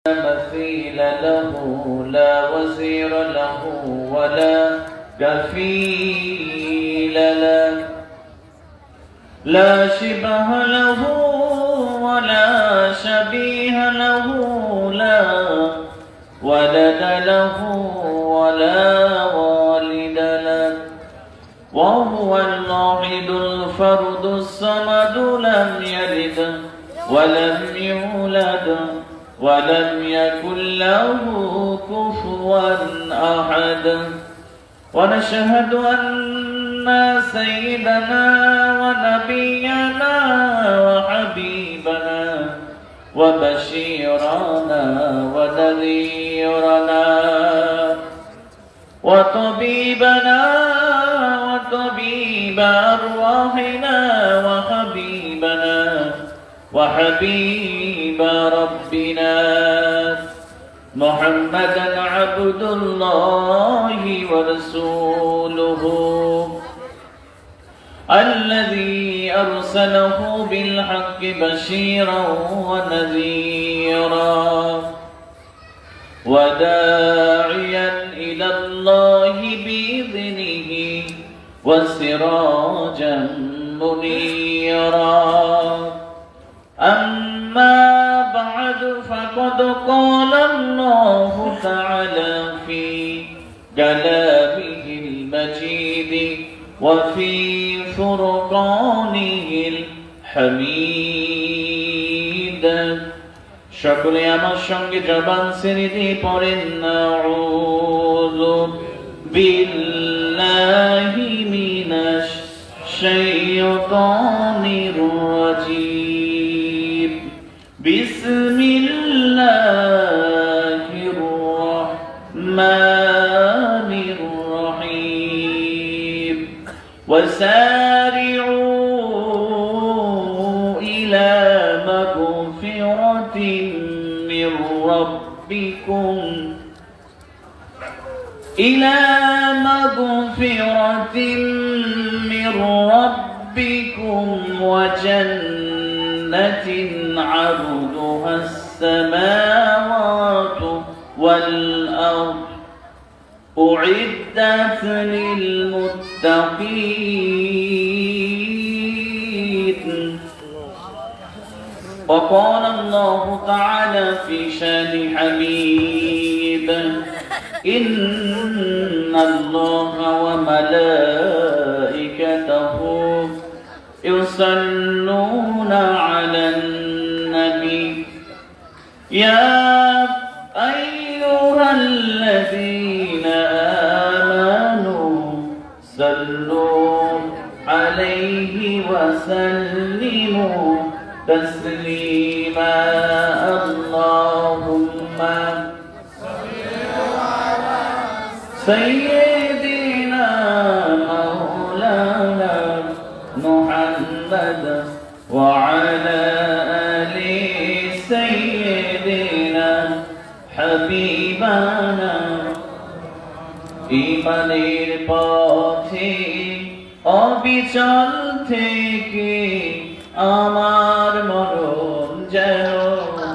مثيل له لا وزير له ولا كفيل له لا شبه له ولا شبيه له لا ولد له ولا والد له وهو الواحد الفرد الصمد لم يلد ولم يولد ولم يكن له كفوا أحد ونشهد أن سيدنا ونبينا وحبيبنا وبشيرنا ونذيرنا وطبيبنا وطبيب أرواحنا وحبيبنا وحبيب ربنا محمدا عبد الله ورسوله الذي أرسله بالحق بشيرا ونذيرا وداعيا إلى الله بإذنه وسراجا منيرا أما بعد فقد قال الله تعالى في كلامه المجيد وفي فرقانه الحميد সকলে আমার সঙ্গে জবান ছেড়ে পড়েন আউযু বিল্লাহি মিনাশ শাইতানির রাজীম বিসমিল্লাহির রাহমানির রহিম وسارعوا إلى مغفرة من ربكم إلى مغفرة من ربكم وجنة عرضها السماوات والأرض أعدت للمتقين وقال الله تعالى في شان حبيبه إن الله وملائكته يصلون على النبي يا أيها الذين آمنوا صلوا عليه وسلموا تسليما اللهم سيدنا مولانا محمد وعلى آل سيدنا حبيبنا ঈমানের পথে অবিচল থেকে আমার মরণ যেন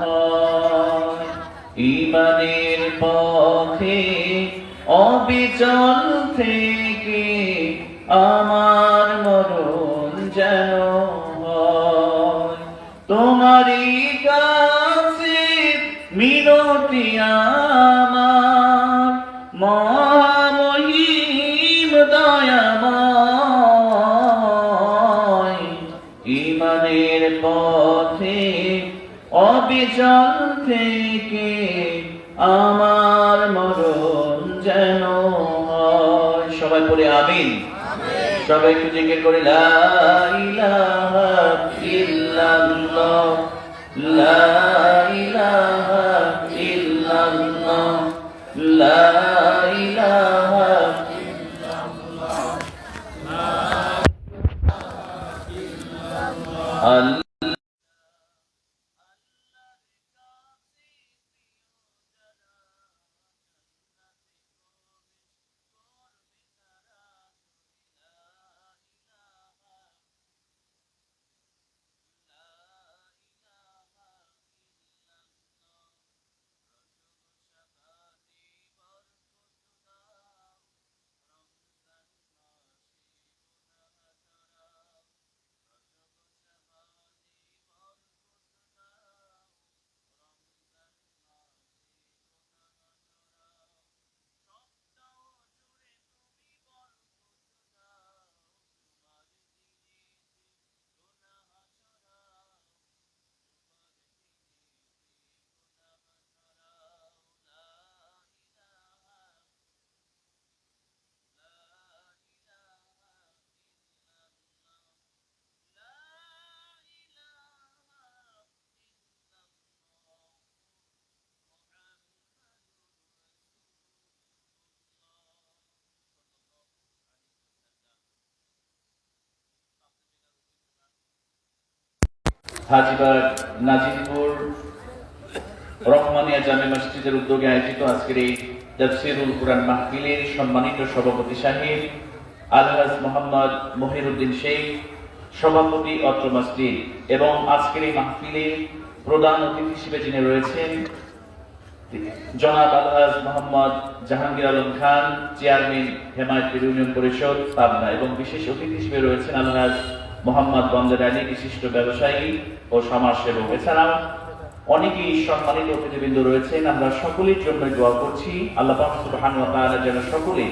হয় ঈমানের পথে অবিচল থেকে আমার মরণ যেন হয় তোমারই কাছে মিনতি আমার মহামহিম দয়াময় ঈমানের পথে অবিচল থেকে আমার মরণ যেন হয় সবাই পড়ে আমিন সবাই একটু জিকির করে লা ইলাহা ইল্লাল্লাহ লা ইলাহা ইল্লাল্লাহ লা ইলাহা ইল্লাল্লাহ হাজিবাগ নাজিরপুর রহমানিয়া জামে মসজিদের উদ্যোগে আয়োজিত আজকের এই তাফসীরুল কুরআন মাহফিলের সম্মানিত সভাপতি সাহেব আলহাজ মোহাম্মদ মহিরউদ্দিন শেখ, সভাপতি অত্র মসজিদ, এবং আজকের এই মাহফিলে প্রধান অতিথি হিসেবে যিনি রয়েছেন জনাব আলহাজ মোহাম্মদ জাহাঙ্গীর আলম খান, চেয়ারম্যান হেমায়েতপুর ইউনিয়ন পরিষদ পাবনা, এবং বিশেষ অতিথি হিসেবে রয়েছেন আলহাজ মোহাম্মদ বন্দর আলী, বিশিষ্ট ব্যবসায়ী ও সমাজসেবক। এছাড়াও অনেকেই সম্মানিত অতিথিবৃন্দ রয়েছেন। আমরা সকলের জন্য দোয়া করছি আল্লাহ পাক সুবহানাহু ওয়া তাআলা যেন সকলে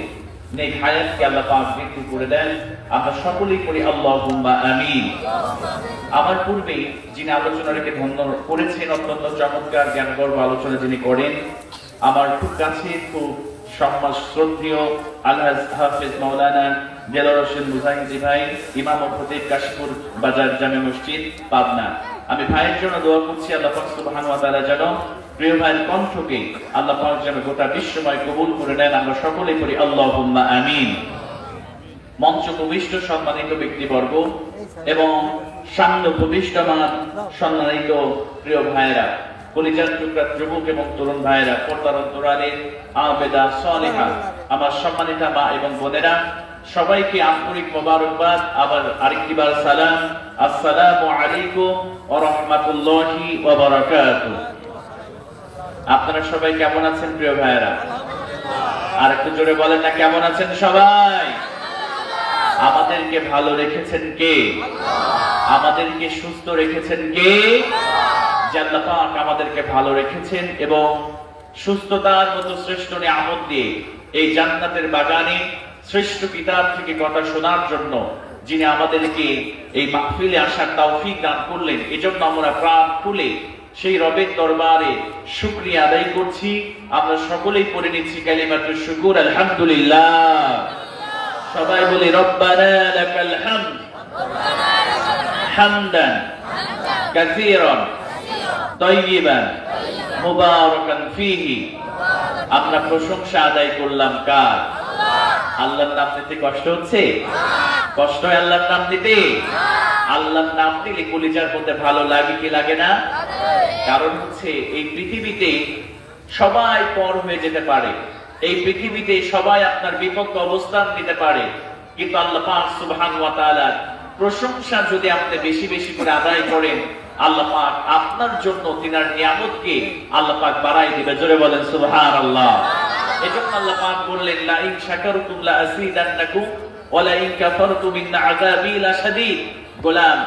নেক হায়াতকে আল্লাহ পাক বৃদ্ধি করে দেন। আমরা সকলেই করি আল্লাহুম্মা আমিন। আমার পূর্বে যিনি আলোচনা রেখে ধন্য করেছেন, অত্যন্ত চমৎকার জ্ঞানগর্ভ আলোচনা যিনি করেন, আমার খুব কাছে খুব সম্মান শ্রদ্ধেয় আলহাজ হাফেজ মাওলানা দেলোয়ার হোসেন মুজাহিদি ভাই, ইমাম ও খতিব কাশীপুর বাজার জামে মসজিদ পাবনা। আমি ভাইয়ের জন্য দোয়া করছি আল্লাহ পাক সুবহানাহু ওয়া তাআলা যেন প্রিয় ভাইয়ের কণ্ঠকে আল্লাহ পাক যেন গোটা বিশ্বময় কবুল করে নেন। আমরা সকলেই করি আল্লাহুম্মা আমিন। মঞ্চ প্রবিষ্ট সম্মানিত ব্যক্তিবর্গ এবং সামনে প্রবিষ্টমান সম্মানিত প্রিয় ভাইয়েরা, কলিজার টুকরা যুবক এবং তরুণ ভাইয়েরা, পর্দার অন্তরালের আবেদা সালেহা, আমার সম্মানিত মা এবং বোনেরা, সবাইকে আন্তরিক মোবারকবাদ। আবার আরেকটিবার সালাম, আসসালামু আলাইকুম ওয়া রাহমাতুল্লাহি ওয়া বারাকাতুহু। আপনারা সবাই কেমন আছেন প্রিয় ভাইয়েরা? আর একটু জোরে বলেন না, কেমন আছেন সবাই? আমাদেরকে ভালো রেখেছেন কে? আমাদেরকে সুস্থ রেখেছেন কে? আল্লাহ পাক আমাদেরকে ভালো রেখেছেন এবং সুস্থতার মতো শ্রেষ্ঠ নিয়ামত দিয়ে এই জান্নাতের বাগানে শ্রেষ্ঠ কিতাব থেকে কথা শোনার জন্য যিনি আমাদেরকে এই মাহফিলে আসার তৌফিক দান করলেন, এজন্য আমরা প্রাণ খুলে সেই রবের দরবারে শুকরিয়া আদায় করছি। আমরা সকলেই পড়ে নিচ্ছি কালিমাতুশ শুকুর, আলহামদুলিল্লাহ। সবাই বলি রব্বানা লাকাল হামদ হামদান কাসীরান তাইয়িবান মুবারাকান ফীহি। আমরা প্রশংসা আদায় করলাম কার? আল্লাহর নাম নিতে কষ্ট হচ্ছে? কষ্ট হয় আল্লাহর নাম নিতে? আল্লাহর নাম নিলে কলিজার মধ্যে ভালো লাগে কি লাগে না? কারণ হচ্ছে এই পৃথিবীতে সবাই পর হয়ে যেতে পারে, এই পৃথিবীতে সবাই আপনার বিপক্ষে অবস্থান নিতে পারে, কিন্তু আল্লাহ পাক সুবহানাহু ওয়া তাআলার প্রশংসা যদি আপনি বেশি বেশি করে আদায় করেন, আল্লাহ পাক আপনার জন্য তিনার নিয়ামতকে আল্লাহ পাক বাড়াই দিবে। জোরে বলেন সুবহানাল্লাহ। এজন্য আল্লাহ পাক বললেন, লা ইন শাকারতুম লা আযীদান্নাকুম ওয়া লা ইন কাফারতুম ইন্না আযাবী লাশাদীদ। গোলাম,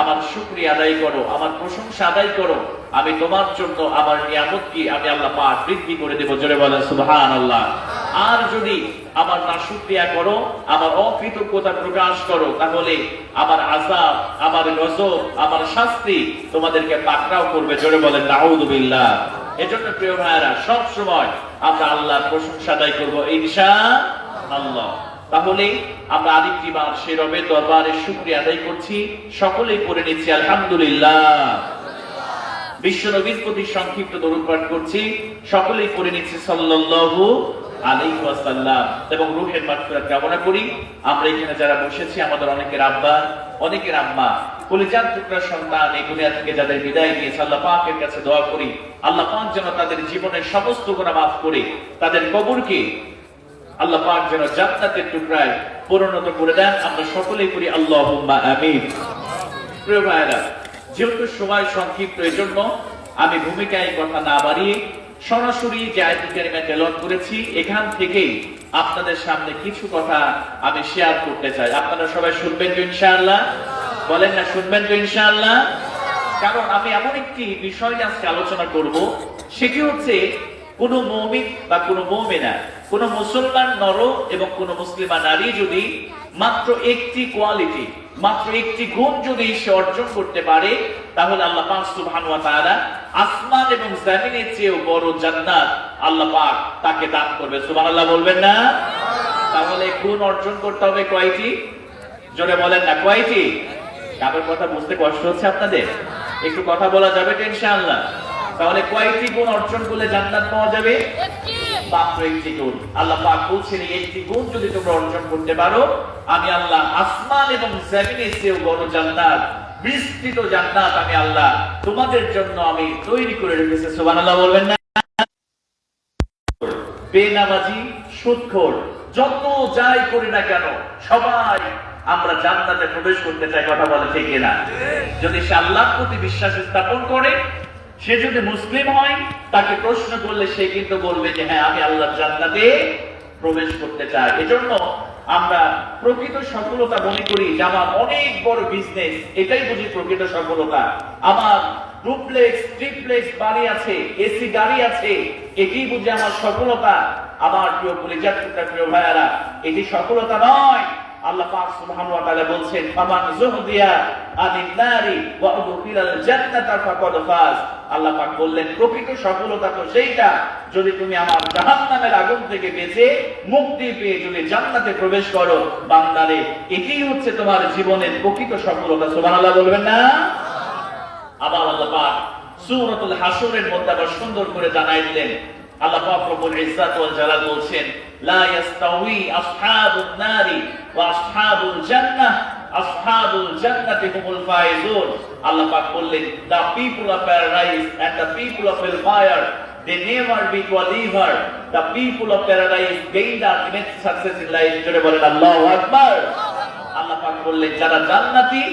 আমার শুকরিয়া আদায় করো, আমার প্রশংসা আদায় করো, আমি তোমার জন্য আমার নিয়ামতকে আমি আল্লাহ পাক বৃদ্ধি করে দেব। জোরে বলেন সুবহানাল্লাহ। আর যদি আমার নাশুকরিয়া করো, আমার অকৃতজ্ঞতা প্রকাশ করো, তাহলে আমার আযাব, আমার গজব, আমার শাস্তি তোমাদেরকে পাকড়াও করবে। জোরে বলেন নাউযুবিল্লাহ। এজন্য প্রিয় ভাইরা, সব সময় আমরা আল্লাহর প্রশংসা আদায় করব ইনশাআল্লাহ। তাহলে আমরা আরেকটি বার সেই রবের দরবারে শুকরিয়া আদায় করছি, সকলেই পড়ে নিচ্ছি আলহামদুলিল্লাহ। বিশ্বনবীর প্রতি সংক্ষিপ্ত দরুদ পাঠ করছি, সকলেই পড়ে নিচ্ছি সাল্লাল্লাহু আলাইহি ওয়াসাল্লাম, এবং রূহের মাগফিরাত কামনা করি। আমরা এখানে যারা বসেছি, আমাদের অনেকের আব্বা, অনেকের আম্মা, কলিজার টুকরা সন্তান এই দুনিয়া থেকে যাদের বিদায় নিয়েছে, আল্লাহ পাকের কাছে দোয়া করি আল্লাহ পাক যেন তাদের জীবনের সমস্ত গুনাহ মাফ করে তাদের কবরকে আল্লাহ পাক যেন জান্নাতের টুকরায় পরিণত করে দেন। আমরা সকলেই করি আল্লাহুম্মা আমিন। প্রিয় ভাইরা, যেহেতু সময় সংক্ষিপ্ত, এজন্য আমি ভূমিকায় কথা না বাড়িয়ে সরাসরি যে আয়াতুল কারিমা তেলাওয়াত করেছি এখান থেকেই আপনাদের সামনে কিছু কথা আমি শেয়ার করতে চাই। আপনারা সবাই শুনবেন তো ইনশাআল্লাহ? বলেন না, শুনবেন তো ইনশাআল্লাহ? কারণ আমি এমন একটি বিষয় নিয়ে আজকে আলোচনা করব, সেটি হচ্ছে কোন মুমিন বা কোন মুমিনা, কোন মুসলমান নর এবং কোন মুসলিমা নারী যদি মাত্র একটি কোয়ালিটি, মাত্র একটি গুণ যদি সে অর্জন করতে পারে, তাহলে আল্লাহ পাক সুবহানাহু ওয়া তাআলা আসমান এবং জমিনের চেয়েও বড় জান্নাত আল্লাহ পাক তাকে দান করবে। সুবহানাল্লাহ বলবেন না? তাহলে গুণ অর্জন করতে হবে কয়টি? জোরে বলেন না, কয়টি? কারোর কথা বুঝতে কষ্ট হচ্ছে আপনাদের? একটু কথা বলা যাবে তো ইনশাআল্লাহ? তাহলে কয়টি গুণ অর্জন করলে জান্নাত পাওয়া যাবে? মাত্র একটি গুণ। আল্লাহ পাক বলছেন, এই একটি গুণ যদি তোমরা অর্জন করতে পারো, আমি আল্লাহ আসমান এবং জমিনের চেয়েও বড় জান্নাত বিস্তৃত জান্নাত আমি আল্লাহ তোমাদের জন্য আমি তৈরি করে রেখেছি। সুবহানাল্লাহ বলবেন না? বেনামাজি, সুদখোর, যত যাই করি না কেন সবাই আমরা জান্নাতে প্রবেশ করতে চাই। কথা বলে ঠিক কিনা? যদি সে আল্লাহর প্রতি বিশ্বাস স্থাপন করে, সে যদি মুসলিম হয়, তাকে প্রশ্ন করলে সে কিন্তু বলবে যে হ্যাঁ আমি আল্লাহর জান্নাতে প্রবেশ করতে চাই। এজন্য আমরা প্রকৃত সফলতা মনে করি যে আমার অনেক বড় বিজনেস, এটাই বুঝি প্রকৃত সফলতা। আমার ডুপ্লেক্স ট্রিপ্লেক্স বাড়ি আছে, এসি গাড়ি আছে, এটি বুঝি আমার সফলতা। আমার প্রিয় কলিজার টুকরা প্রিয় ভাইয়ারা, এটি সফলতা নয়। আল্লাহ পাক সুবহানাহু ওয়া তাআলা বলছেন, ফামান যুহদিয়া আনিন নারি ওয়া উদখিলাল জান্নাতা ফাকাদ ফাজ। আল্লাহ পাক বললেন প্রকৃত সফলতা তো সেইটা যদি তুমি আমার জাহান্নামের আগুন থেকে বেঁচে মুক্তি পেয়ে যদি জান্নাতে প্রবেশ করো। বান্দারে, এটাই হচ্ছে তোমার জীবনের প্রকৃত সফলতা। সুবহানাল্লাহ বলবেন না? আবার আল্লাহ পাক সূরাতুল হাশরের মধ্যে আবার সুন্দর করে জানাই দিলেন। আল্লাহ পাক রব্বুল ইজ্জাত ওয়াল জালাল বলছেন, লা ইয়াস্তাউই আসহাবুন নারি ওয়া আসহাবুল জান্নাহ, আসহাবুল জান্নাতি হুমুল ফাইজুন। আল্লাহ পাক বললেন, the people of paradise and the people of hellfire, they never be co-believer. The people of paradise gain the immense success in life. জোরে বলেন আল্লাহু আকবার। আল্লাহ পাক বললেন যারা জান্নাতি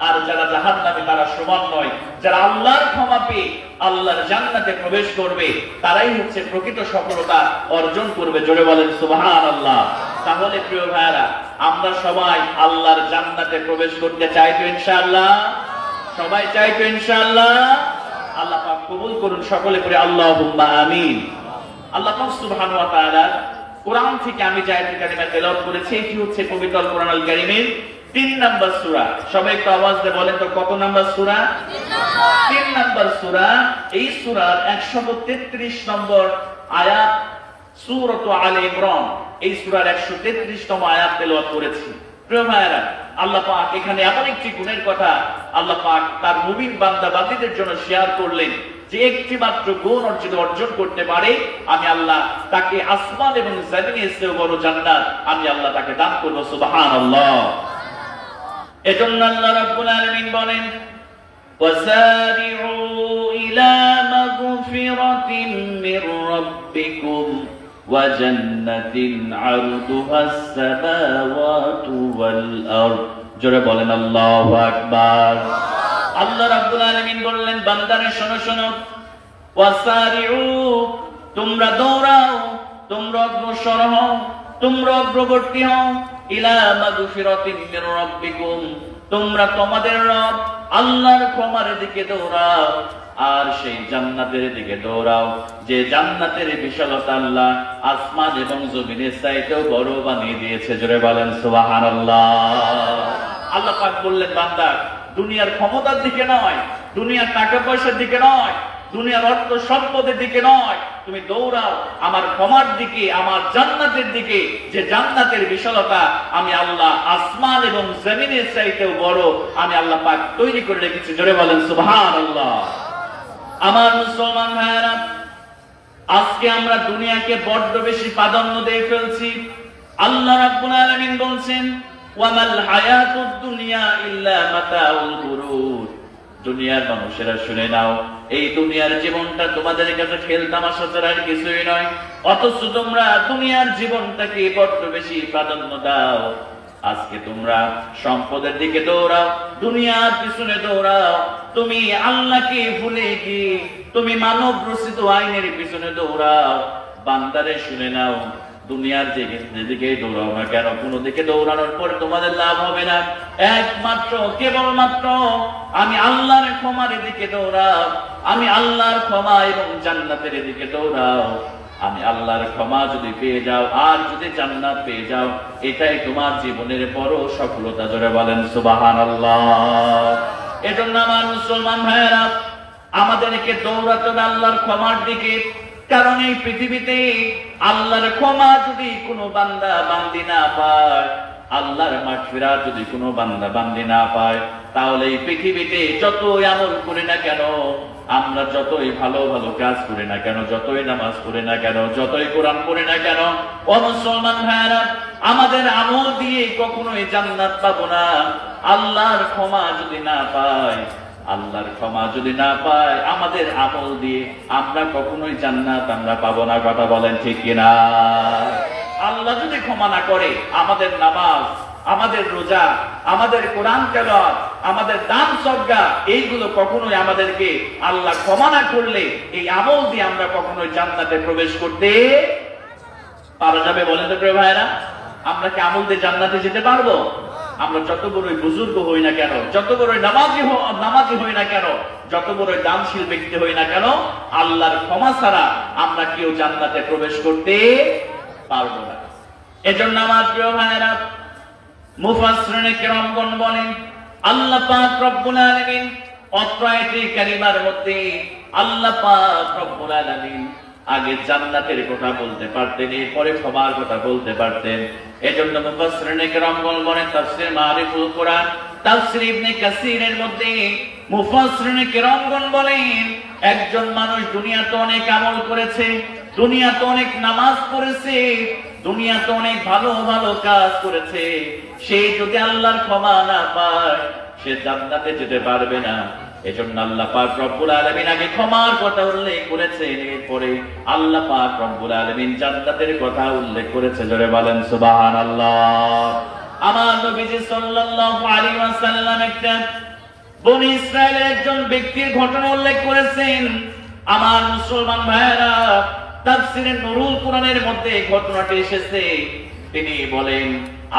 আর যারা জাহান্নামী তারা সমান নয়। যারা আল্লাহর ক্ষমা পেয়ে আল্লাহর জান্নাতে প্রবেশ করবে তারাই হচ্ছে প্রকৃত সফলতা অর্জন করবে। জোরে বলেন সুবহানাল্লাহ। তাহলে প্রিয় ভাইরা, আমরা সবাই আল্লাহর জান্নাতে প্রবেশ করতে চাই তো ইনশাআল্লাহ? সবাই চাই তো ইনশাআল্লাহ? আল্লাহ পাক কবুল করুন সকলে করে আল্লাহুম্মা আমিন। আল্লাহ পাক সুবহানাহু ওয়া তাআলা কোরআন থেকে আমি যে আয়াতুল কারিমা তেলাওয়াত করেছি, এটি হচ্ছে পবিত্র কোরআনুল কারীমের 3 নম্বর সূরা। সবাই একটু আওয়াজ দিয়ে বলেন তো কত নম্বর সূরা? 3 নম্বর সূরা। এই সূরার 133 নম্বর আয়াত, সূরাত আলে ইমরান, এই সূরার 133 তম আয়াত তেলাওয়াত করেছি। প্রিয় ভাইরা, আল্লাহ পাক এখানে এমন একটি গুণের কথা আল্লাহ পাক তার মুমিন বান্দা বান্দীদের জন্য শেয়ার করলেন যে একটি মাত্র গুণ যদি অর্জন করতে পারে, আমি আল্লাহ তাকে আসমান এবং জমিনের চেয়ে বড় জান্নাত আমি আল্লাহ তাকে দান করব। সুবহানাল্লাহ। এজন্য আল্লাহ রাব্বুল আলামিন বলেন, ওয়াসারিউ ইলা মাগফিরাতিন মির রাব্বিকুম ওয়া জান্নাতিন আরদুহাস সামাওয়াতু ওয়াল আরদ। জোরে বলেন আল্লাহু আকবার। আল্লাহ রাব্বুল আলামিন বললেন, বান্দারে শোনো শোনো, ওয়াসারিউ, তোমরা দৌড়াও, তোমরা অগ্রসর হও, তোমরা অগ্রবর্তী হও, ইলা মাগফিরাতিন মির রাব্বিকুম, তোমরা তোমাদের রব আল্লাহর ক্ষমার দিকে দৌড়াও, আর সেই জান্নাতের দিকে দৌড়াও যে জান্নাতের বিশালতা আল্লাহ আসমান এবং জমিনের চাইতেও বড় বানিয়ে দিয়েছে। জোরে বলেন সুবহানাল্লাহ। আল্লাহ পাক বললেন, বান্দা দুনিয়ার ক্ষমতার দিকে নয়, দুনিয়ার টাকা পয়সার দিকে নয়, দুনিয়ার অর্থ সম্পদের দিকে নয়, তুমি দৌড়াও আমার ক্ষমার দিকে, আমার জান্নাতের দিকে যে জান্নাতের বিশালতা আমি আল্লাহ আসমান এবং জমিনের চাইতেও বড় আমি আল্লাহ পাক তৈরি করে রেখেছি। জোরে বলেন সুবহানাল্লাহ। আমার মুসলমান ভাইরা, আজকে আমরা দুনিয়াকে বড্ড বেশি প্রাধান্য দিয়ে ফেলছি। আল্লাহ রাব্বুল আলামিন বলছেন, ওয়ামাল হায়াতুদ দুনিয়া ইল্লা মাতাউল গুরুর। দুনিয়ার মানুষেরা শুনে নাও, এই দুনিয়ার জীবনটা তোমাদের কাছে খেল তামাশা ছাড়া আর কিছুই নয়। অথচ তোমরা দুনিয়ার জীবনটাকে বড্ড বেশি প্রাধান্য দাও। আজকে তোমরা সম্পদের দিকে দৌড়াও, দুনিয়ার পিছনে দৌড়াও, তুমি আল্লাহকে ভুলে গিয়ে তুমি মানব রচিত আইনের পিছনে দৌড়াও। বান্দারে শুনে নাও, দুনিয়ার যেদিকে দৌড়াও না কেন, কোন দিকে দৌড়ানোর পর তোমাদের লাভ হবে না। একমাত্র কেবলমাত্র আমি আল্লাহর ক্ষমার দিকে দৌড়াও, আমি আল্লাহর ক্ষমা এবং জান্নাতের দিকে দৌড়াও। আমি আল্লাহর ক্ষমা যদি পেয়ে যাও আর যদি জান্নাত পেয়ে যাও, এটাই তোমার জীবনের বড় সফলতা। জোরে বলেন সুবহানাল্লাহ। এজন্য আমার মুসলমান ভাইয়েরা, আমাদেরকে দৌড়াতে হবে আল্লাহর ক্ষমার দিকে। কারণ এই পৃথিবীতে আল্লাহর ক্ষমা যদি কোনো বান্দা বান্দি না পায়, আল্লাহর মাগফিরাত যদি কোনো বান্দা বান্দি না পায়, তাহলে এই পৃথিবীতে যতই আমল করি না কেন, আমরা যতই ভালো ভালো কাজ করি না কেন, যতই নামাজ পড়ি না কেন, যতই কোরআন পড়ি না কেন, ও মুসলমান ভাইরা, আমাদের আমল দিয়ে কখনোই জান্নাত পাবো না। আল্লাহর ক্ষমা যদি না পাই, আল্লাহর ক্ষমা যদি না পাই, আমাদের আমল দিয়ে আমরা কখনোই জান্নাত আমরা পাবো না। কথা বলেন ঠিক কিনা? আল্লাহ যদি ক্ষমা না করে, আমাদের নামাজ, আমাদের রোজা, আমাদের কোরআন তেলাওয়াত, আমাদের দান সদকা, এইগুলো কখনোই আমাদেরকে আল্লাহ ক্ষমা না করলে এই আমল দিয়ে আমরা কখনোই জান্নাতে প্রবেশ করতে পারা যাবে? বলেন তো প্রিয় ভাইরা, আমরা কি আমল দিয়ে জান্নাতে যেতে পারবো? আমরা যত বড়ই বুজুর্গ হই না কেন, যত বড়ই নামাজি হই না কেন, যত বড়ই দানশীল ব্যক্তি হই না কেন, আল্লাহর ক্ষমা ছাড়া আমরা কেউ জান্নাতে প্রবেশ করতে পারবো না। এজন্য আমার প্রিয় ভাইরা, মুফাসসিরিনে কেরামগণ বলেন, আল্লাহ পাক রব্বুল আলামিন অত্র আয়াতে কারিমার মধ্যে আল্লাহ পাক রব্বুল আলামিন আগে জান্নাতের কথা বলতে পারতেন, এরপরে ক্ষমার কথা বলতে পারতেন। এজন্য মুফাসসিরিনে কেরামগণ বলেন, তাফসীর মারিফুল কোরআন, তাফসীর ইবনে কাসিরের মধ্যে মুফাসসিরিনে কেরামগণ বলেন, একজন মানুষ দুনিয়াতে অনেক আমল করেছে, দুনিয়াতে অনেক নামাজ পড়েছে, দুনিয়াতে অনেক ভালো ভালো কাজ করেছে, সে যদি আল্লাহর ক্ষমা না পায়, সে জান্নাতে যেতে পারবে না। এজন্য আল্লাহ পাক রব্বুল আলামিন আগে ক্ষমার কথা উল্লেখ করেছেন, এরপরে আল্লাহ পাক রব্বুল আলামিন জান্নাতের কথা উল্লেখ করেছে। জোরে বলেন সুবহানাল্লাহ। আমার নবীজি সাল্লাল্লাহু আলাইহি ওয়াসাল্লাম একটা বনি ইসরাইলের একজন ব্যক্তির ঘটনা উল্লেখ করেছেন। আমার মুসলমান ভাইরা, তাফসীরে নুরুল কোরআনের মধ্যে ঘটনাটি এসেছে। তিনি বলেন,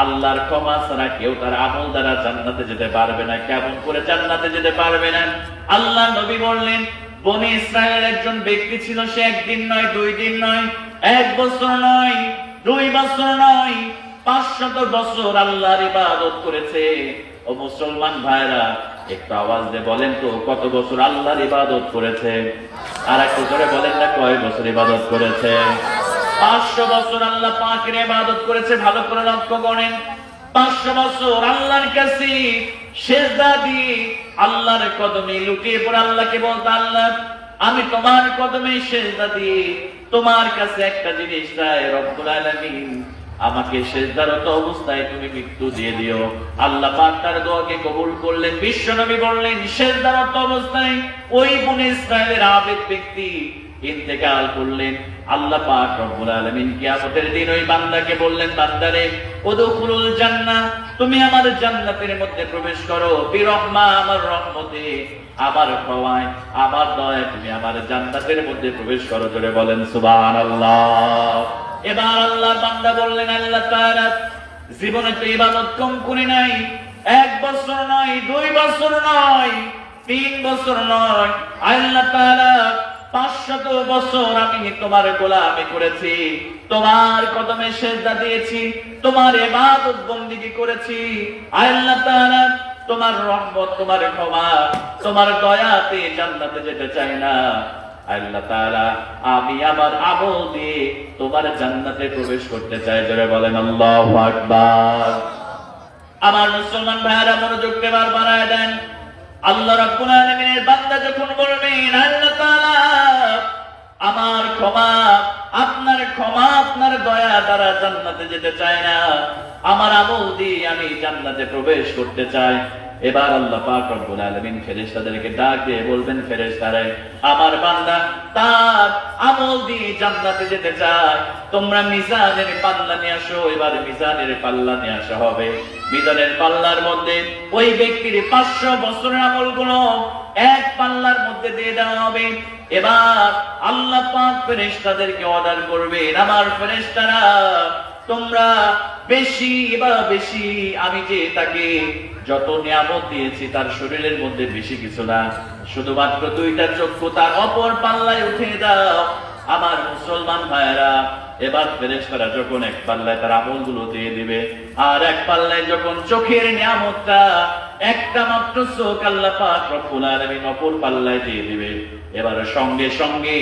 আল্লাহর ক্ষমা ছাড়া কেউ তার আমল দ্বারা জান্নাতে যেতে পারবে না। কেমন করে জান্নাতে যেতে পারবে না? আল্লাহ নবী বললেন, বনি ইসরায়েলের একজন ব্যক্তি ছিল, সে একদিন নয়, 2 দিন নয়, 1 বছর নয়, 2 বছর নয়, 500 বছর আল্লাহর ইবাদত করেছে। ও মুসলমান ভাইরা, একটু আওয়াজ দিয়ে বলেন তো, কত বছর আল্লাহর ইবাদত করেছে? আর একটু করে বলেন না, কয় বছর ইবাদত করেছে? 500 বছর আল্লাহ পাকের ইবাদত করেছে। ভালো করে লক্ষ্য করেন, 500 বছর আল্লাহর কাছে সিজদা দিয়ে আল্লাহর কদমে লুটিয়ে পড়ে আল্লাহকে বলতে, আল্লাহ আমি তোমার কদমে সিজদা দিয়ে তোমার কাছে একটা জিনিস চাই, রব্বুল আলামিন আমাকে সিজদারত অবস্থায় তুমি মৃত্যু দিয়ে দিও। আল্লাহ পাক তার দোয়াকে কবুল করলেন। বিশ্বনবী বললেন, সিজদারত অবস্থায় ওই বনি ইসরাইলের আবেদ ব্যক্তি ইন্তেকাল করলেন। আল্লাহ পাক রব্বুল আলামিন কিয়ামতের দিন ওই বান্দাকে বললেন, বান্দারে উদখুলুল জান্নাহ, তুমি আমার জান্নাতের মধ্যে প্রবেশ করো, বিরহমা, আমার রহমতে, আমার ক্ষমায়, আমার দয়ায় তুমি আমার জান্নাতের মধ্যে প্রবেশ করো। জোরে বলেন সুবহানাল্লাহ। এবার আল্লাহর বান্দা বললেন, আল্লাহ তাআলা জীবনে তো ইবাদত কম করি নাই, 1 বছর নয়, 2 বছর নয়, 3 বছর নয়, আল্লাহ তাআলা 500 বছর আমি তোমার গোলামি করেছি, তোমার কদমে সিজদা দিয়েছি, তোমার ইবাদত বندگی করেছি। আল্লাহ তাআলা তোমার রহমত, তোমার ক্ষমা, তোমার দয়াতে জান্নাতে যেতে চাই না। আল্লাহ তাআলা আমি আমার আমল দিয়ে তোমার জান্নাতে প্রবেশ করতে চাই। জোরে বলেন আল্লাহু আকবার। আমার মুসলমান ভাইরা, মনোযোগ এবার বাড়ায় দেন। আল্লাহ রাব্বুল আলামিনের বান্দা যখন বলবেন, আল্লাহ তাআলা আমার ক্ষমা, আপনার ক্ষমা, আপনার দয়া দ্বারা জান্নাতে যেতে চাই না, আমার আমল দিয়ে আমি জান্নাতে প্রবেশ করতে চাই। এবার আল্লাহ পাক রব্বুল আলামিন ফেরেশতাদেরকে ডাক দিয়ে বলবেন, ফেরেশতারা আমার বান্দা তার আমল দিয়ে জান্নাতে যেতে চায়, তোমরা মিজানের পাল্লা নিয়ে আসো। এবার মিজানের পাল্লা নিয়ে আসা হবে। মিজানের পাল্লার মধ্যে ওই ব্যক্তির 500 বছরের আমলগুলো এক পাল্লার মধ্যে দিয়ে দেওয়া হবে। এবার আল্লাহ পাক ফেরেশতাদেরকে অর্ডার করবেন, আমার ফেরেশতারা তোমরা বেশি বা বেশি, আমি যে তাকে যত নিয়ামত দিয়েছি তার শরীরের মধ্যে বেশি কিছু না, শুধুমাত্র 2টা চক্ষু তার অপর পাল্লায় উঠে দাও। আমার মুসলমান ভাইরা, এবার ফেরেশতারা যখন এক পাল্লায় তার আমলগুলো দিয়ে দিবে, আর এক পাল্লায় যখন চোখের নিয়ামতটা, একটা মাত্র চোখ আল্লাহ পাক রব্বুল আলামিন অপর পাল্লায় দিয়ে দিবে। এবার সঙ্গে সঙ্গে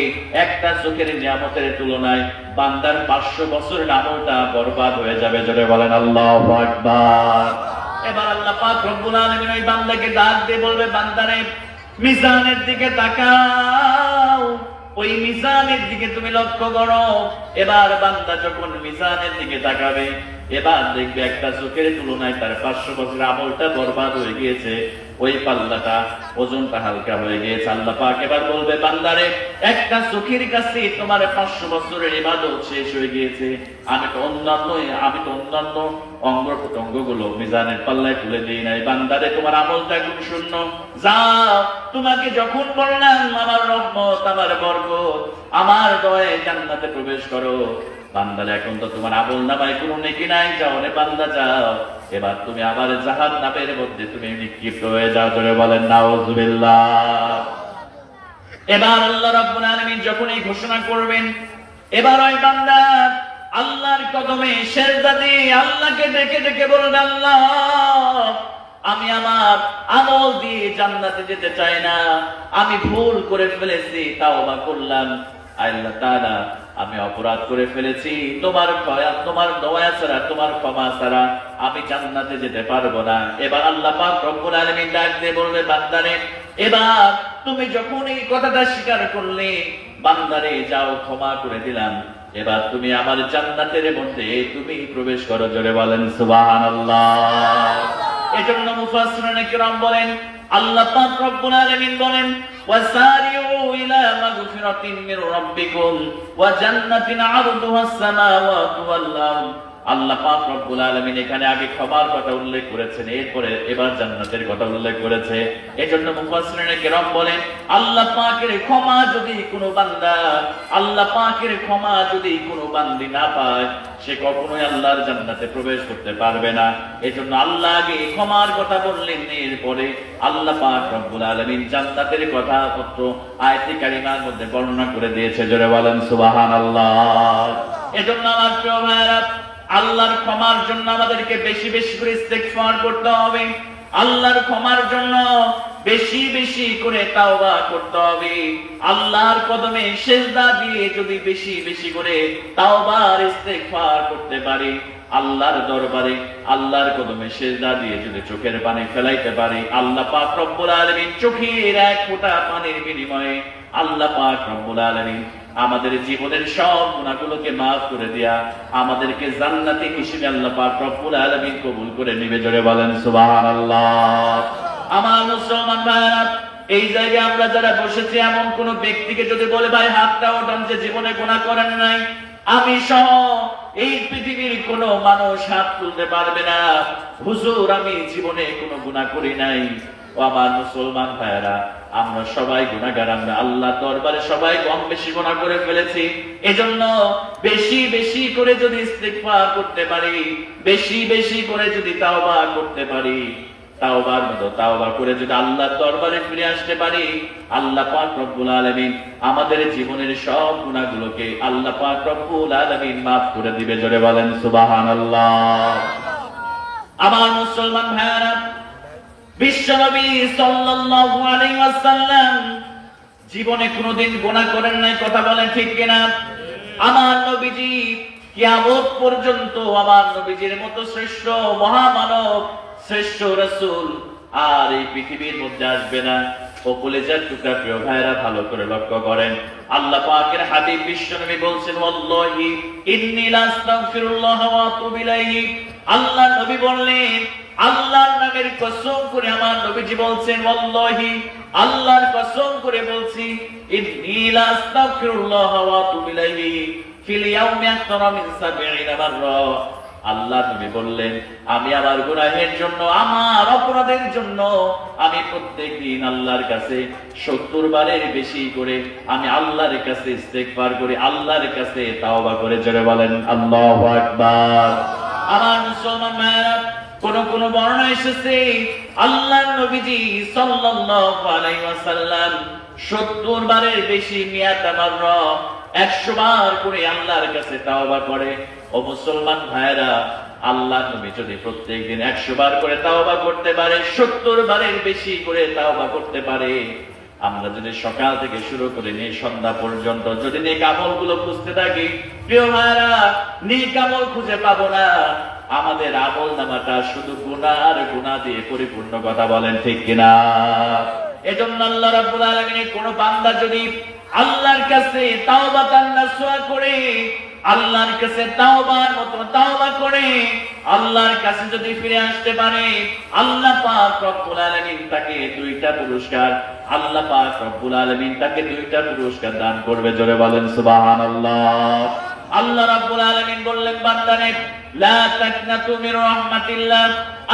একটা চোখের নিয়ামতের তুলনায় বান্দার 500 বছরের আমলটা বরবাদ হয়ে যাবে। জোরে বলেন আল্লাহু আকবার। এবার আল্লাহ পাক রব্বুল আলামিন ওই বান্দাকে ডাক দিয়ে বলবে, বান্দারে মিজানের দিকে তাকাও, ওই মিজানের দিকে তুমি লক্ষ্য করো। এবার বান্দা যখন মিজানের দিকে তাকাবে, এবার দেখবে একটা চোখের তুলনায় তার 500 বছরের আমলটা বরবাদ হয়ে গিয়েছে, ওই পাল্লাটা ওজনটা হালকা হয়ে গিয়েছে। আল্লাহ পাক এবার বলবে, বান্দারে একটা চোখের কাছে তোমার 500 বছরের ইবাদত শেষ হয়ে গিয়েছে, আমি তো অন্যান্য অঙ্গ প্রত্যঙ্গ গুলো মিজানের পাল্লায় তুলে দিই নাই। বান্দারে তোমার আমলটা এখন শূন্য, যাও তোমাকে যখন বললাম আমার রহমত, আমার বরকত, আমার দয়ায় জান্নাতে প্রবেশ করো, বান্দারে এখন তো তোমার আমল নামায় কোনো নেকি নাই, যাও রে বান্দা যাও, এবার তুমি আবার জাহান্নামের মধ্যে তুমি নিক্ষিপ্ত হয়ে যাও। জোরে বলেন নাউযুবিল্লাহ। এবার আল্লাহ রাব্বুল আলামিন যখন এই ঘোষণা করবেন, এবার ওই বান্দা আল্লাহর কদমে সেজদা দিয়ে আল্লাহকে ডেকে ডেকে বলবে, আল্লাহ আমি আমার আমল দিয়ে জান্নাতে যেতে চাই না, আমি ভুল করে ফেলেছি, তাওবা করলাম, আল্লাহ তাআলা আমি অপরাধ করে ফেলেছি, তোমার দয়া ছাড়া, তোমার ক্ষমা ছাড়া আমি জান্নাতে যেতে পারবো না। এবার আল্লাহ পাক রব্বুল আলামিন ডাক দিয়ে বলবে, বান্দারে এবার তুমি যখন এই কথাটা স্বীকার করলে, বান্দারে যাও ক্ষমা করে দিলাম, এবার তুমি আমার জান্নাতের মধ্যে তুমি প্রবেশ করো। জোরে বলেন সুবহানাল্লাহ। এজন্য মুফাসসিরিনে কিরাম বলেন, আল্লাহ পাক রব্বুল আলামিন বলেন, ওয়াসারিউ ইলা মাগফিরাতিন মির রাব্বিকুম ওয়া জান্নাতিন আরদুহাস সামাওয়াতু ওয়াল আরদ। আল্লাহ পাক রব্বুল আলামিন এখানে আগে ক্ষমার কথা উল্লেখ করেছেন, এরপরে এবার জান্নাতের কথা উল্লেখ করেছে। এজন্য মুফাসসিরিনে কিরাম বলেন, আল্লাহ পাকের ক্ষমা যদি কোনো বান্দা, আল্লাহ পাকের ক্ষমা যদি কোনো বান্দি না পায়, সে কখনোই আল্লাহর জান্নাতে প্রবেশ করতে পারবে না। এজন্য আল্লাহ আগে ক্ষমার কথা বললেন, এরপরে আল্লাহ পাক রব্বুল আলামিন জান্নাতের কথা আয়াতে কারিমার মধ্যে বর্ণনা করে দিয়েছে। জোরে বলেন সুবহানাল্লাহ। এজন্য আমার প্রিয় ভাইরা, আল্লাহর ক্ষমার জন্য আমাদেরকে বেশি বেশি করে ইস্তেগফার করতে হবে, আল্লাহর ক্ষমার জন্য বেশি বেশি করে তাওবা করতে হবে। আল্লাহর কদমে সিজদা দিয়ে যদি বেশি বেশি করে তাওবা আর ইস্তেগফার করতে পারি, আল্লাহর দরবারে আল্লাহর কদমে সিজদা দিয়ে যদি চোখের পানি ফেলাইতে পারি, আল্লাহ পাক রব্বুল আলামিন চোখের এক ফোঁটা পানির বিনিময়ে আল্লাহ পাক রব্বুল আলামিন আমাদের জীবনের সব গুনাহগুলোকে মাফ করে দিয়া আমাদেরকে জান্নাতি হিসেবে আল্লাহ পাক রব্বুল আলামিন কবুল করে নিবে। জোরে বলেন সুবহানাল্লাহ। আমার মুসলমান ভাইরা, এই জায়গায় আমরা যারা বসেছি, এমন কোন ব্যক্তিকে যদি বলে, ভাই হাতটা ওঠান যে জীবনে গুনাহ করেন নাই, আমি সহ এই পৃথিবীর কোন মানুষ হাত তুলতে পারবে না, হুজুর আমি জীবনে কোনো গুনাহ করি নাই। ও আমার মুসলমান ভাইরা, আমরা সবাই গুনাহগার, আমরা আল্লাহ দরবারে সবাই কম বেশি গুনাহ করে ফেলেছি। এজন্য বেশি বেশি করে যদি ইস্তিগফার করতে পারি, বেশি বেশি করে যদি তাওবা করতে পারি, তাওবার মতো তাওবা করে যদি আল্লাহর দরবারে ফিরে আসতে পারি, আল্লাহ পাক রব্বুল আলামিন আমাদের জীবনের সব গুনাহগুলোকে আল্লাহ পাক রব্বুল আলামিন মাফ করে দিবে। জোরে বলেন সুবহানাল্লাহ। আমার মুসলমান ভাইরা, বিশ্বনবী সাল্লাল্লাহু আলাইহি ওয়াসাল্লাম জীবনে কোনোদিন গুনাহ করেন নাই, কথা বলেন ঠিক কিনা? আমার নবীজি কিয়ামত পর্যন্ত আমার নবীজির মতো শ্রেষ্ঠ মহামানব, শ্রেষ্ঠ রাসূল আর এই পৃথিবীর মধ্যে আসবে না। ও কলেজার টুকরা প্রিয় ভাইরা, ভালো করে লক্ষ্য করেন, আল্লাহ পাকের হাবিব বিশ্বনবী বলছেন, ওয়াল্লাহি ইন্নী লা আস্তাগফিরুল্লাহ ওয়া আতুবু ইলাইহি। আল্লাহ নবী বললেন, আল্লাহর নামের কসম করে আমার নবীজি বলছেন, ওয়াল্লাহি আল্লাহর কসম করে বলছি, ইন্নী লা আস্তাগফিরুল্লাহ ওয়া আতুবু ইলাইহি ফিল ইয়াউমি আকতারা মিন 70 মাররা। আল্লাহ নবী বললেন, আমি আমার গুনাহের জন্য, আমার অপরাধের জন্য আমি প্রত্যেকদিন আল্লাহর কাছে 70 বারের বেশি করে আমি আল্লাহর কাছে ইস্তেগফার করি, আল্লাহর কাছে তাওবা করে। জোরে বলেন আল্লাহু আকবার। আমার মুসলমান ভাইরা, কোন কোন বর্ণনা এসেছে আল্লাহর নবীজি সাল্লাল্লাহু আলাইহি ওয়াসাল্লাম 70 বারের বেশি, মিয়াতা মাররা 100 বার করে আল্লাহর কাছে তাওবা করে। ও মুসলমান ভাইরা, আল্লাহর নবী যদি প্রত্যেকদিন 100 বার করে তাওবা করতে পারে, 70 বারের বেশি করে তাওবা করতে পারে, আমরা যদি সকাল থেকে শুরু করে নিয়ে সন্ধ্যা পর্যন্ত যদি নেক আমলগুলো খুঁজতে থাকি, প্রিয় ভাইরা, নেক আমল খুঁজে পাবো না। আমাদের আমল নামাটা শুধু গুনাহ আর গুনাহ দিয়ে পরিপূর্ণ, কথা বলেন ঠিক কিনা? এজন্য আল্লাহ রাব্বুল আলামিনের কোন বান্দা যদি আল্লাহর কাছে তাওবাতান নাসুহা করে, আল্লাহর কাছে তাওবার মতো তাওবা করে আল্লাহর কাছে যদি ফিরে আসতে পারে, আল্লাহ পাক রব্বুল আলামিন তাকে দুইটা পুরস্কার, আল্লাহ পাক রব্বুল আলামিন তাকে দুইটা পুরস্কার দান করবে। জোরে বলেন সুবহানাল্লাহ। আল্লাহ রাব্বুল আলামিন বললেন, বান্দারে লা তাকনাতু মির রাহমাতিল্লাহ,